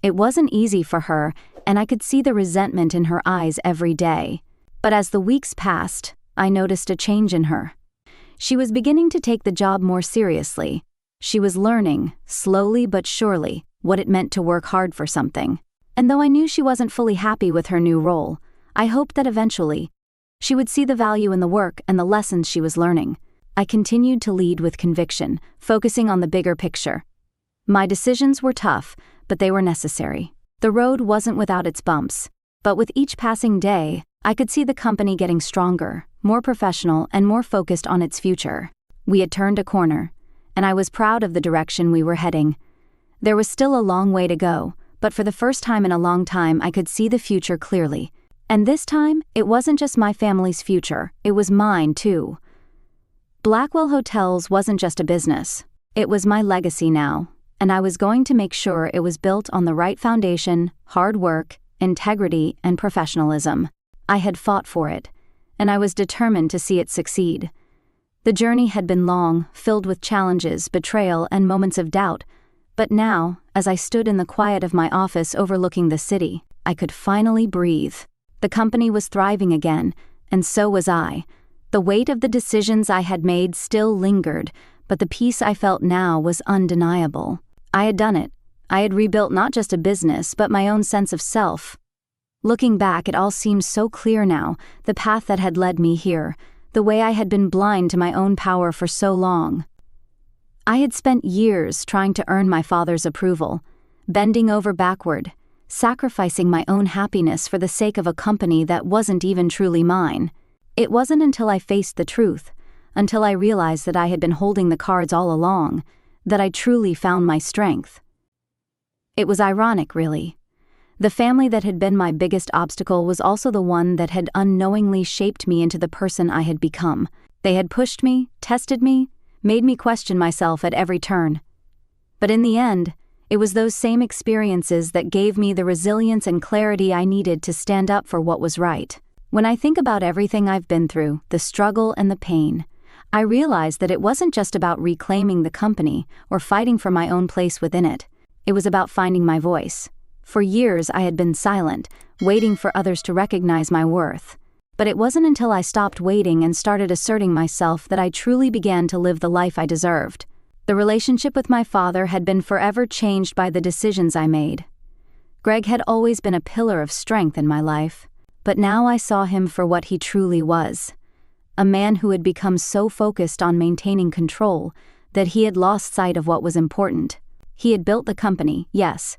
It wasn't easy for her, and I could see the resentment in her eyes every day. But as the weeks passed, I noticed a change in her. She was beginning to take the job more seriously. She was learning, slowly but surely, what it meant to work hard for something. And though I knew she wasn't fully happy with her new role, I hoped that eventually she would see the value in the work and the lessons she was learning. I continued to lead with conviction, focusing on the bigger picture. My decisions were tough, but they were necessary. The road wasn't without its bumps, but with each passing day, I could see the company getting stronger, more professional, and more focused on its future. We had turned a corner, and I was proud of the direction we were heading. There was still a long way to go, but for the first time in a long time, I could see the future clearly. And this time, it wasn't just my family's future, it was mine too. Blackwell Hotels wasn't just a business. It was my legacy now, and I was going to make sure it was built on the right foundation: hard work, integrity, and professionalism. I had fought for it, and I was determined to see it succeed. The journey had been long, filled with challenges, betrayal, and moments of doubt. But now, as I stood in the quiet of my office overlooking the city, I could finally breathe. The company was thriving again, and so was I. The weight of the decisions I had made still lingered, but the peace I felt now was undeniable. I had done it. I had rebuilt not just a business, but my own sense of self. Looking back, it all seems so clear now, the path that had led me here, the way I had been blind to my own power for so long. I had spent years trying to earn my father's approval, bending over backward, sacrificing my own happiness for the sake of a company that wasn't even truly mine. It wasn't until I faced the truth, until I realized that I had been holding the cards all along, that I truly found my strength. It was ironic, really. The family that had been my biggest obstacle was also the one that had unknowingly shaped me into the person I had become. They had pushed me, tested me, made me question myself at every turn. But in the end, it was those same experiences that gave me the resilience and clarity I needed to stand up for what was right. When I think about everything I've been through, the struggle and the pain, I realize that it wasn't just about reclaiming the company or fighting for my own place within it. It was about finding my voice. For years, I had been silent, waiting for others to recognize my worth. But it wasn't until I stopped waiting and started asserting myself that I truly began to live the life I deserved. The relationship with my father had been forever changed by the decisions I made. Greg had always been a pillar of strength in my life, but now I saw him for what he truly was. A man who had become so focused on maintaining control that he had lost sight of what was important. He had built the company, yes,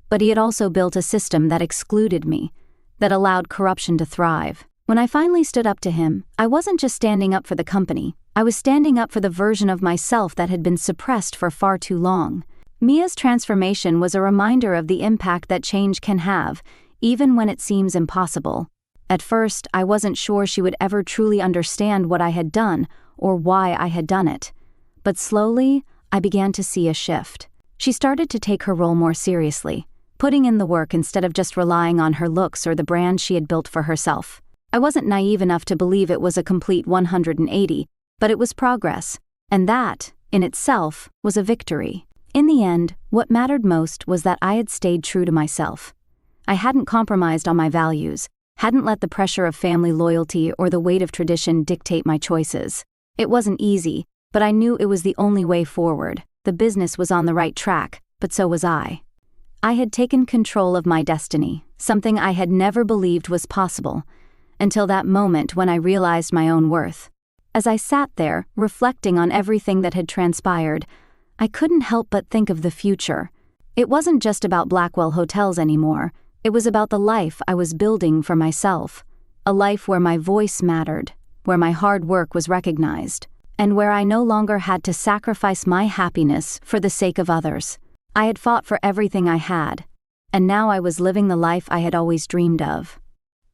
but he had also built a system that excluded me, that allowed corruption to thrive. When I finally stood up to him, I wasn't just standing up for the company, I was standing up for the version of myself that had been suppressed for far too long. Mia's transformation was a reminder of the impact that change can have, even when it seems impossible. At first, I wasn't sure she would ever truly understand what I had done or why I had done it. But slowly, I began to see a shift. She started to take her role more seriously, putting in the work instead of just relying on her looks or the brand she had built for herself. I wasn't naive enough to believe it was a complete 180, but it was progress, and that, in itself, was a victory. In the end, what mattered most was that I had stayed true to myself. I hadn't compromised on my values, hadn't let the pressure of family loyalty or the weight of tradition dictate my choices. It wasn't easy, but I knew it was the only way forward. The business was on the right track, but so was I. I had taken control of my destiny, something I had never believed was possible, until that moment when I realized my own worth. As I sat there, reflecting on everything that had transpired, I couldn't help but think of the future. It wasn't just about Blackwell Hotels anymore. It was about the life I was building for myself. A life where my voice mattered, where my hard work was recognized, and where I no longer had to sacrifice my happiness for the sake of others. I had fought for everything I had, and now I was living the life I had always dreamed of.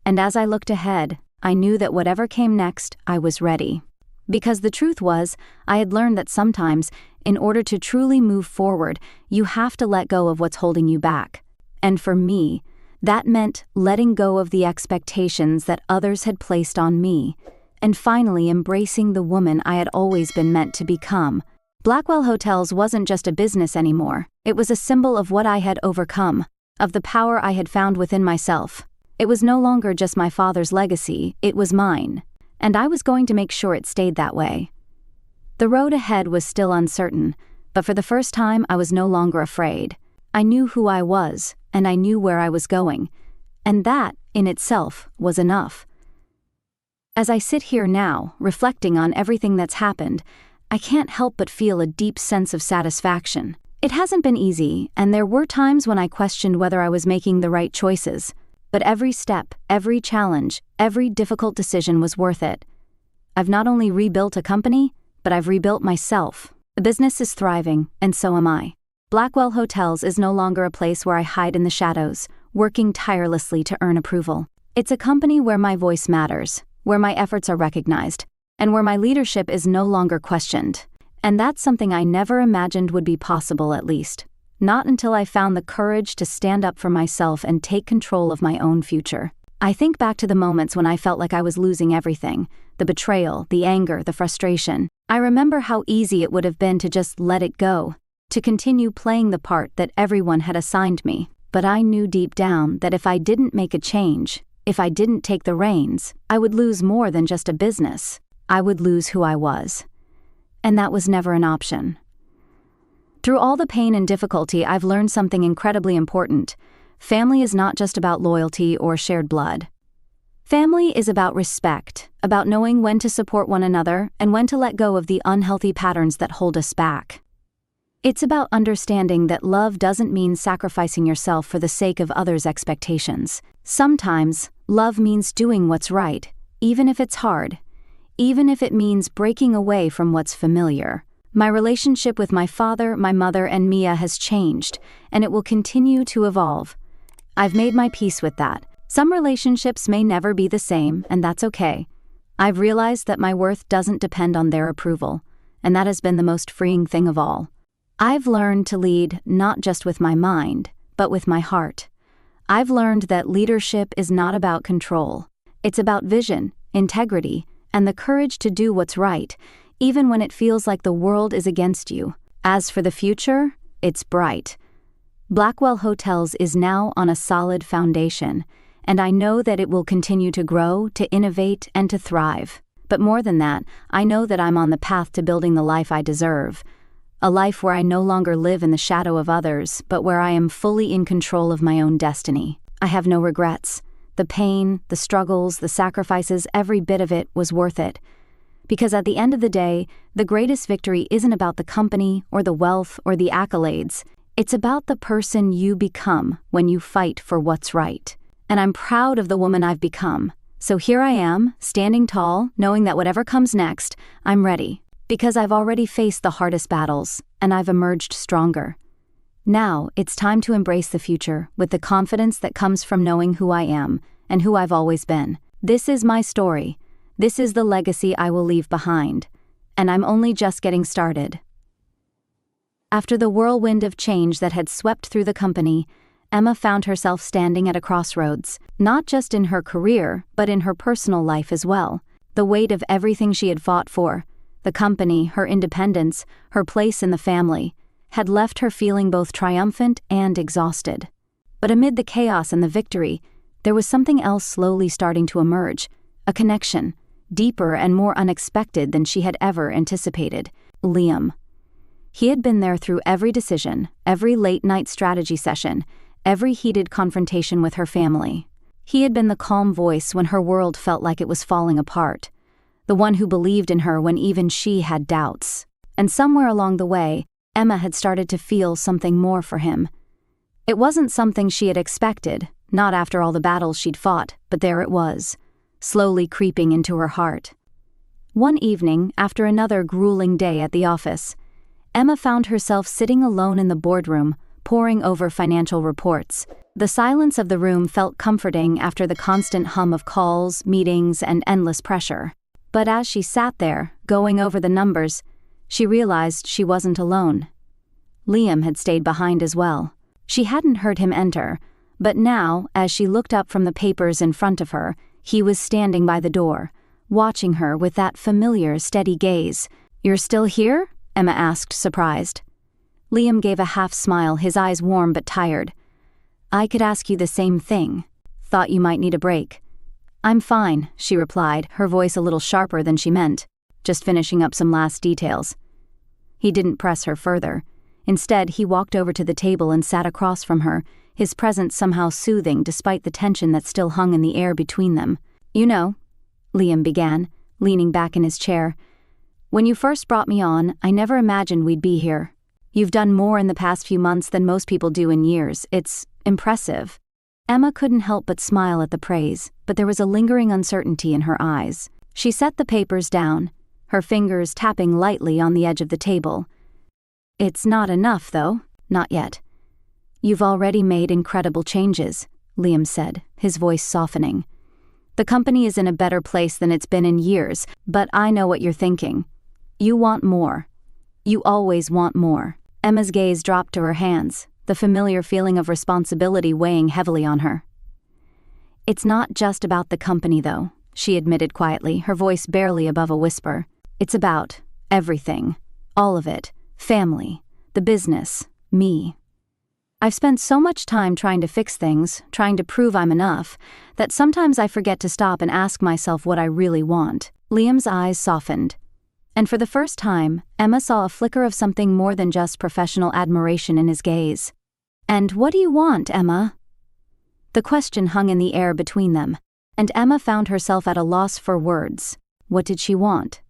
And as I looked ahead, I knew that whatever came next, I was ready. Because the truth was, I had learned that sometimes, in order to truly move forward, you have to let go of what's holding you back. And for me, that meant letting go of the expectations that others had placed on me, and finally embracing the woman I had always been meant to become. Blackwell Hotels wasn't just a business anymore. It was a symbol of what I had overcome, of the power I had found within myself. It was no longer just my father's legacy, it was mine, and I was going to make sure it stayed that way. The road ahead was still uncertain, but for the first time I was no longer afraid. I knew who I was, and I knew where I was going, and that, in itself, was enough. As I sit here now, reflecting on everything that's happened, I can't help but feel a deep sense of satisfaction. It hasn't been easy, and there were times when I questioned whether I was making the right choices. But every step, every challenge, every difficult decision was worth it. I've not only rebuilt a company, but I've rebuilt myself. The business is thriving, and so am I. Blackwell Hotels is no longer a place where I hide in the shadows, working tirelessly to earn approval. It's a company where my voice matters, where my efforts are recognized, and where my leadership is no longer questioned. And that's something I never imagined would be possible, at least. Not until I found the courage to stand up for myself and take control of my own future. I think back to the moments when I felt like I was losing everything, the betrayal, the anger, the frustration. I remember how easy it would have been to just let it go, to continue playing the part that everyone had assigned me. But I knew deep down that if I didn't make a change, if I didn't take the reins, I would lose more than just a business. I would lose who I was. And that was never an option. Through all the pain and difficulty, I've learned something incredibly important. Family is not just about loyalty or shared blood. Family is about respect, about knowing when to support one another and when to let go of the unhealthy patterns that hold us back. It's about understanding that love doesn't mean sacrificing yourself for the sake of others' expectations. Sometimes, love means doing what's right, even if it's hard, even if it means breaking away from what's familiar. My relationship with my father, my mother, and Mia has changed, and it will continue to evolve. I've made my peace with that. Some relationships may never be the same, and that's okay. I've realized that my worth doesn't depend on their approval, and that has been the most freeing thing of all. I've learned to lead not just with my mind, but with my heart. I've learned that leadership is not about control. It's about vision, integrity, and the courage to do what's right, even when it feels like the world is against you. As for the future, it's bright. Blackwell Hotels is now on a solid foundation, and I know that it will continue to grow, to innovate, and to thrive. But more than that, I know that I'm on the path to building the life I deserve. A life where I no longer live in the shadow of others, but where I am fully in control of my own destiny. I have no regrets. The pain, the struggles, the sacrifices, every bit of it was worth it. Because at the end of the day, the greatest victory isn't about the company or the wealth or the accolades. It's about the person you become when you fight for what's right. And I'm proud of the woman I've become. So here I am, standing tall, knowing that whatever comes next, I'm ready. Because I've already faced the hardest battles, and I've emerged stronger. Now, it's time to embrace the future with the confidence that comes from knowing who I am and who I've always been. This is my story. This is the legacy I will leave behind, and I'm only just getting started. After the whirlwind of change that had swept through the company, Emma found herself standing at a crossroads, not just in her career, but in her personal life as well. The weight of everything she had fought for, the company, her independence, her place in the family, had left her feeling both triumphant and exhausted. But amid the chaos and the victory, there was something else slowly starting to emerge, a connection, deeper and more unexpected than she had ever anticipated. Liam. He had been there through every decision, every late-night strategy session, every heated confrontation with her family. He had been the calm voice when her world felt like it was falling apart, the one who believed in her when even she had doubts. And somewhere along the way, Emma had started to feel something more for him. It wasn't something she had expected, not after all the battles she'd fought, but there it was, slowly creeping into her heart. One evening, after another grueling day at the office, Emma found herself sitting alone in the boardroom, poring over financial reports. The silence of the room felt comforting after the constant hum of calls, meetings, and endless pressure. But as she sat there, going over the numbers, she realized she wasn't alone. Liam had stayed behind as well. She hadn't heard him enter, but now, as she looked up from the papers in front of her, he was standing by the door, watching her with that familiar, steady gaze. "You're still here?" Emma asked, surprised. Liam gave a half-smile, his eyes warm but tired. "I could ask you the same thing. Thought you might need a break." "I'm fine," she replied, her voice a little sharper than she meant, just finishing up some last details. He didn't press her further. Instead, he walked over to the table and sat across from her, his presence somehow soothing despite the tension that still hung in the air between them. "You know," Liam began, leaning back in his chair, "when you first brought me on, I never imagined we'd be here. You've done more in the past few months than most people do in years. It's impressive." Emma couldn't help but smile at the praise, but there was a lingering uncertainty in her eyes. She set the papers down, her fingers tapping lightly on the edge of the table. "It's not enough, though. Not yet." "You've already made incredible changes," Liam said, his voice softening. "The company is in a better place than it's been in years, but I know what you're thinking. You want more. You always want more." Emma's gaze dropped to her hands, the familiar feeling of responsibility weighing heavily on her. "It's not just about the company, though," she admitted quietly, her voice barely above a whisper. "It's about everything. All of it. Family. The business. Me. I've spent so much time trying to fix things, trying to prove I'm enough, that sometimes I forget to stop and ask myself what I really want." Liam's eyes softened. And for the first time, Emma saw a flicker of something more than just professional admiration in his gaze. "And what do you want, Emma?" The question hung in the air between them, and Emma found herself at a loss for words. What did she want?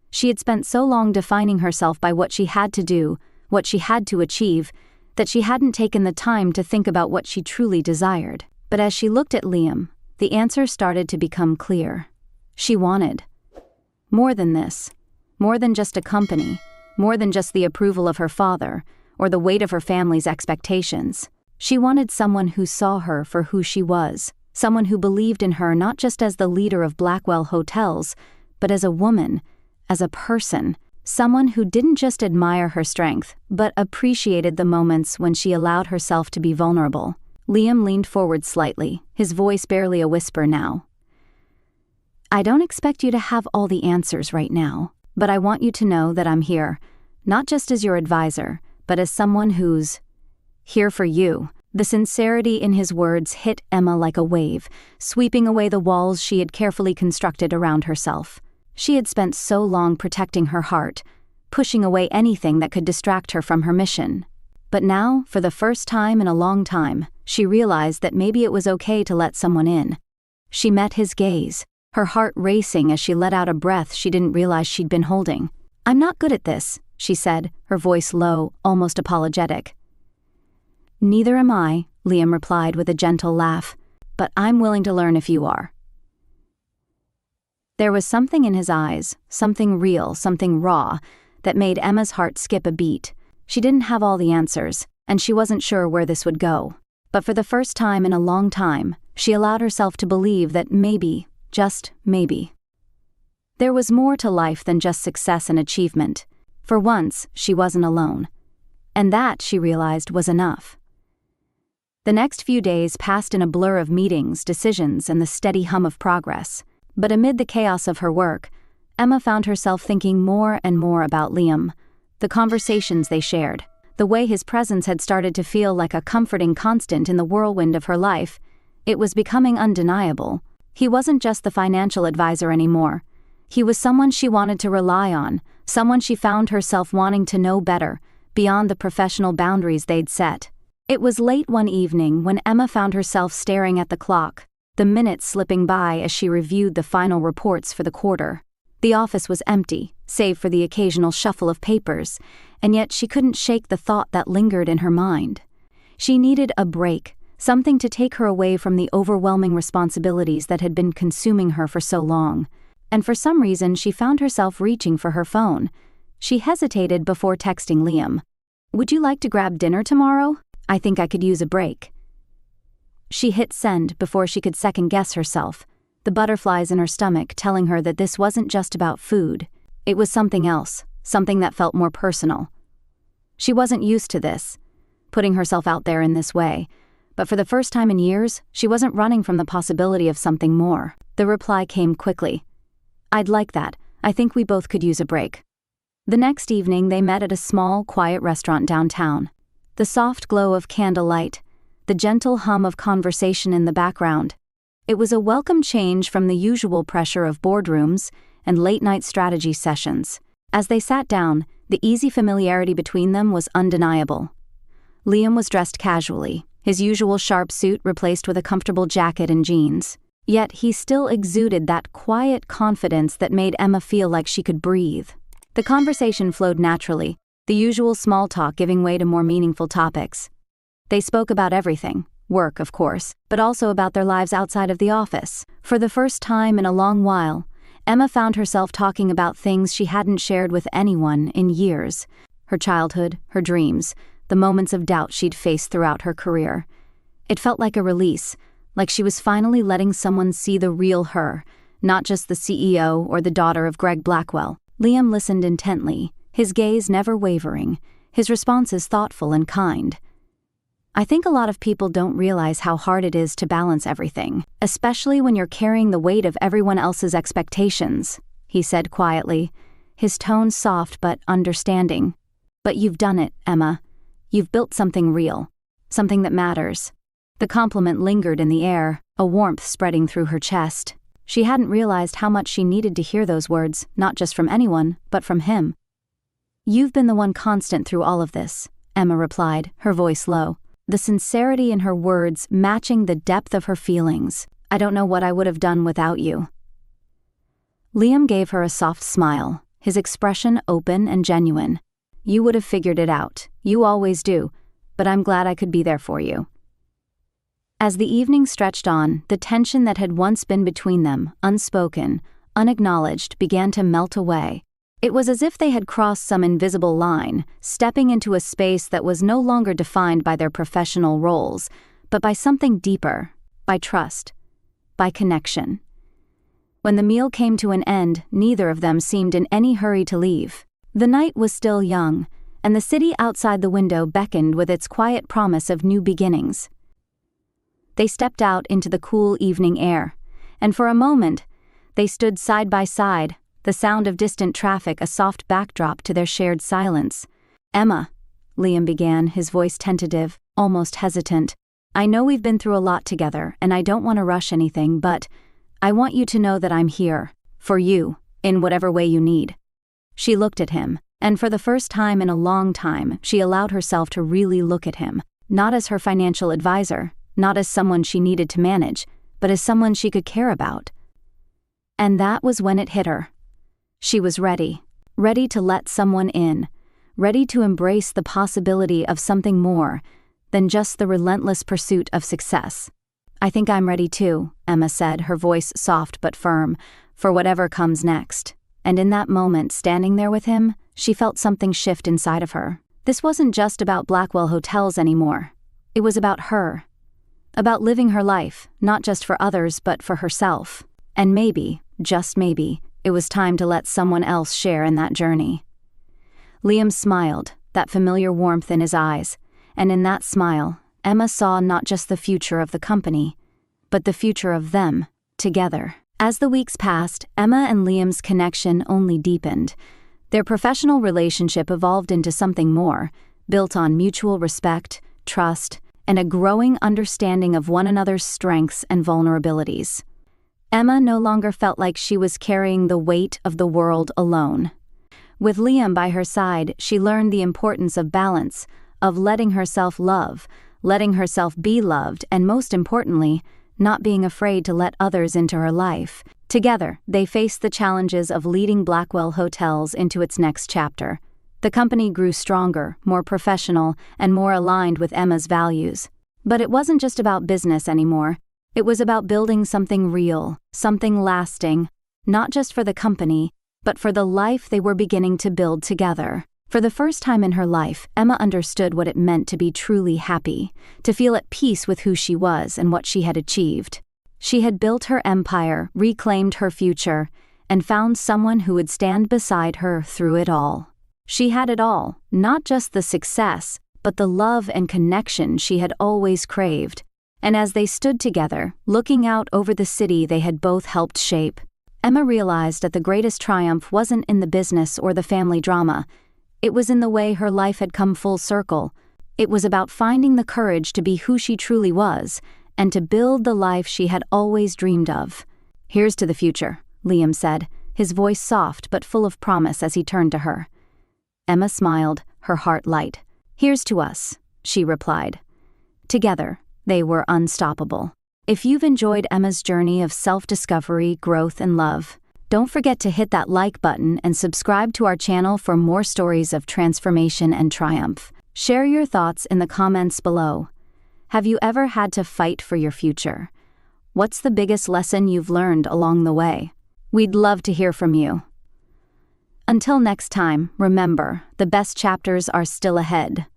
She had spent so long defining herself by what she had to do, what she had to achieve, that she hadn't taken the time to think about what she truly desired. But as she looked at Liam, the answer started to become clear. She wanted more than this. More than just a company, more than just the approval of her father, or the weight of her family's expectations. She wanted someone who saw her for who she was, someone who believed in her not just as the leader of Blackwell Hotels, but as a woman, as a person, someone who didn't just admire her strength, but appreciated the moments when she allowed herself to be vulnerable. Liam leaned forward slightly, his voice barely a whisper now. "I don't expect you to have all the answers right now. But I want you to know that I'm here, not just as your advisor, but as someone who's here for you." The sincerity in his words hit Emma like a wave, sweeping away the walls she had carefully constructed around herself. She had spent so long protecting her heart, pushing away anything that could distract her from her mission. But now, for the first time in a long time, she realized that maybe it was okay to let someone in. She met his gaze, her heart racing as she let out a breath she didn't realize she'd been holding. "I'm not good at this," she said, her voice low, almost apologetic. "Neither am I," Liam replied with a gentle laugh, "but I'm willing to learn if you are." There was something in his eyes, something real, something raw, that made Emma's heart skip a beat. She didn't have all the answers, and she wasn't sure where this would go. But for the first time in a long time, she allowed herself to believe that maybe, just maybe, there was more to life than just success and achievement. For once, she wasn't alone. And that, she realized, was enough. The next few days passed in a blur of meetings, decisions, and the steady hum of progress. But amid the chaos of her work, Emma found herself thinking more and more about Liam, the conversations they shared, The way his presence had started to feel like a comforting constant in the whirlwind of her life, it was becoming undeniable. He wasn't just the financial advisor anymore. He was someone she wanted to rely on, someone she found herself wanting to know better, beyond the professional boundaries they'd set. It was late one evening when Emma found herself staring at the clock, the minutes slipping by as she reviewed the final reports for the quarter. The office was empty, save for the occasional shuffle of papers, and yet she couldn't shake the thought that lingered in her mind. She needed a break, something to take her away from the overwhelming responsibilities that had been consuming her for so long. And for some reason she found herself reaching for her phone. She hesitated before texting Liam. "Would you like to grab dinner tomorrow? I think I could use a break." She hit send before she could second-guess herself, the butterflies in her stomach telling her that this wasn't just about food. It was something else, something that felt more personal. She wasn't used to this, putting herself out there in this way, but for the first time in years, she wasn't running from the possibility of something more. The reply came quickly. "I'd like that. I think we both could use a break." The next evening they met at a small, quiet restaurant downtown. The soft glow of candlelight, the gentle hum of conversation in the background. It was a welcome change from the usual pressure of boardrooms and late-night strategy sessions. As they sat down, the easy familiarity between them was undeniable. Liam was dressed casually, his usual sharp suit replaced with a comfortable jacket and jeans. Yet he still exuded that quiet confidence that made Emma feel like she could breathe. The conversation flowed naturally, the usual small talk giving way to more meaningful topics. They spoke about everything, work of course, but also about their lives outside of the office. For the first time in a long while, Emma found herself talking about things she hadn't shared with anyone in years. Her childhood, her dreams, the moments of doubt she'd faced throughout her career. It felt like a release, like she was finally letting someone see the real her, not just the CEO or the daughter of Greg Blackwell. Liam listened intently, his gaze never wavering, his responses thoughtful and kind. "I think a lot of people don't realize how hard it is to balance everything, especially when you're carrying the weight of everyone else's expectations," he said quietly, his tone soft but understanding. "But you've done it, Emma. You've built something real, something that matters." The compliment lingered in the air, a warmth spreading through her chest. She hadn't realized how much she needed to hear those words, not just from anyone, but from him. "You've been the one constant through all of this," Emma replied, her voice low, the sincerity in her words matching the depth of her feelings. "I don't know what I would have done without you." Liam gave her a soft smile, his expression open and genuine. "You would have figured it out. You always do. But I'm glad I could be there for you." As the evening stretched on, the tension that had once been between them, unspoken, unacknowledged, began to melt away. It was as if they had crossed some invisible line, stepping into a space that was no longer defined by their professional roles, but by something deeper, by trust, by connection. When the meal came to an end, neither of them seemed in any hurry to leave. The night was still young, and the city outside the window beckoned with its quiet promise of new beginnings. They stepped out into the cool evening air, and for a moment, they stood side by side, the sound of distant traffic a soft backdrop to their shared silence. "Emma," Liam began, his voice tentative, almost hesitant, "I know we've been through a lot together, and I don't want to rush anything, but I want you to know that I'm here, for you, in whatever way you need." She looked at him, and for the first time in a long time, she allowed herself to really look at him, not as her financial advisor, not as someone she needed to manage, but as someone she could care about. And that was when it hit her. She was ready to let someone in, ready to embrace the possibility of something more than just the relentless pursuit of success. "I think I'm ready too," Emma said, her voice soft but firm, "for whatever comes next." And in that moment, standing there with him, she felt something shift inside of her. This wasn't just about Blackwell Hotels anymore. It was about her. About living her life, not just for others but for herself. And maybe, just maybe, it was time to let someone else share in that journey. Liam smiled, that familiar warmth in his eyes, and in that smile, Emma saw not just the future of the company, but the future of them, together. As the weeks passed, Emma and Liam's connection only deepened. Their professional relationship evolved into something more, built on mutual respect, trust, and a growing understanding of one another's strengths and vulnerabilities. Emma no longer felt like she was carrying the weight of the world alone. With Liam by her side, she learned the importance of balance, of letting herself love, letting herself be loved, and most importantly, not being afraid to let others into her life. Together, they faced the challenges of leading Blackwell Hotels into its next chapter. The company grew stronger, more professional, and more aligned with Emma's values. But it wasn't just about business anymore. It was about building something real, something lasting, not just for the company, but for the life they were beginning to build together. For the first time in her life, Emma understood what it meant to be truly happy, to feel at peace with who she was and what she had achieved. She had built her empire, reclaimed her future, and found someone who would stand beside her through it all. She had it all, not just the success, but the love and connection she had always craved. And as they stood together, looking out over the city they had both helped shape, Emma realized that the greatest triumph wasn't in the business or the family drama. It was in the way her life had come full circle. It was about finding the courage to be who she truly was, and to build the life she had always dreamed of. "Here's to the future," Liam said, his voice soft but full of promise as he turned to her. Emma smiled, her heart light. "Here's to us," she replied. Together, they were unstoppable. If you've enjoyed Emma's journey of self-discovery, growth, and love, don't forget to hit that like button and subscribe to our channel for more stories of transformation and triumph. Share your thoughts in the comments below. Have you ever had to fight for your future? What's the biggest lesson you've learned along the way? We'd love to hear from you. Until next time, remember, the best chapters are still ahead.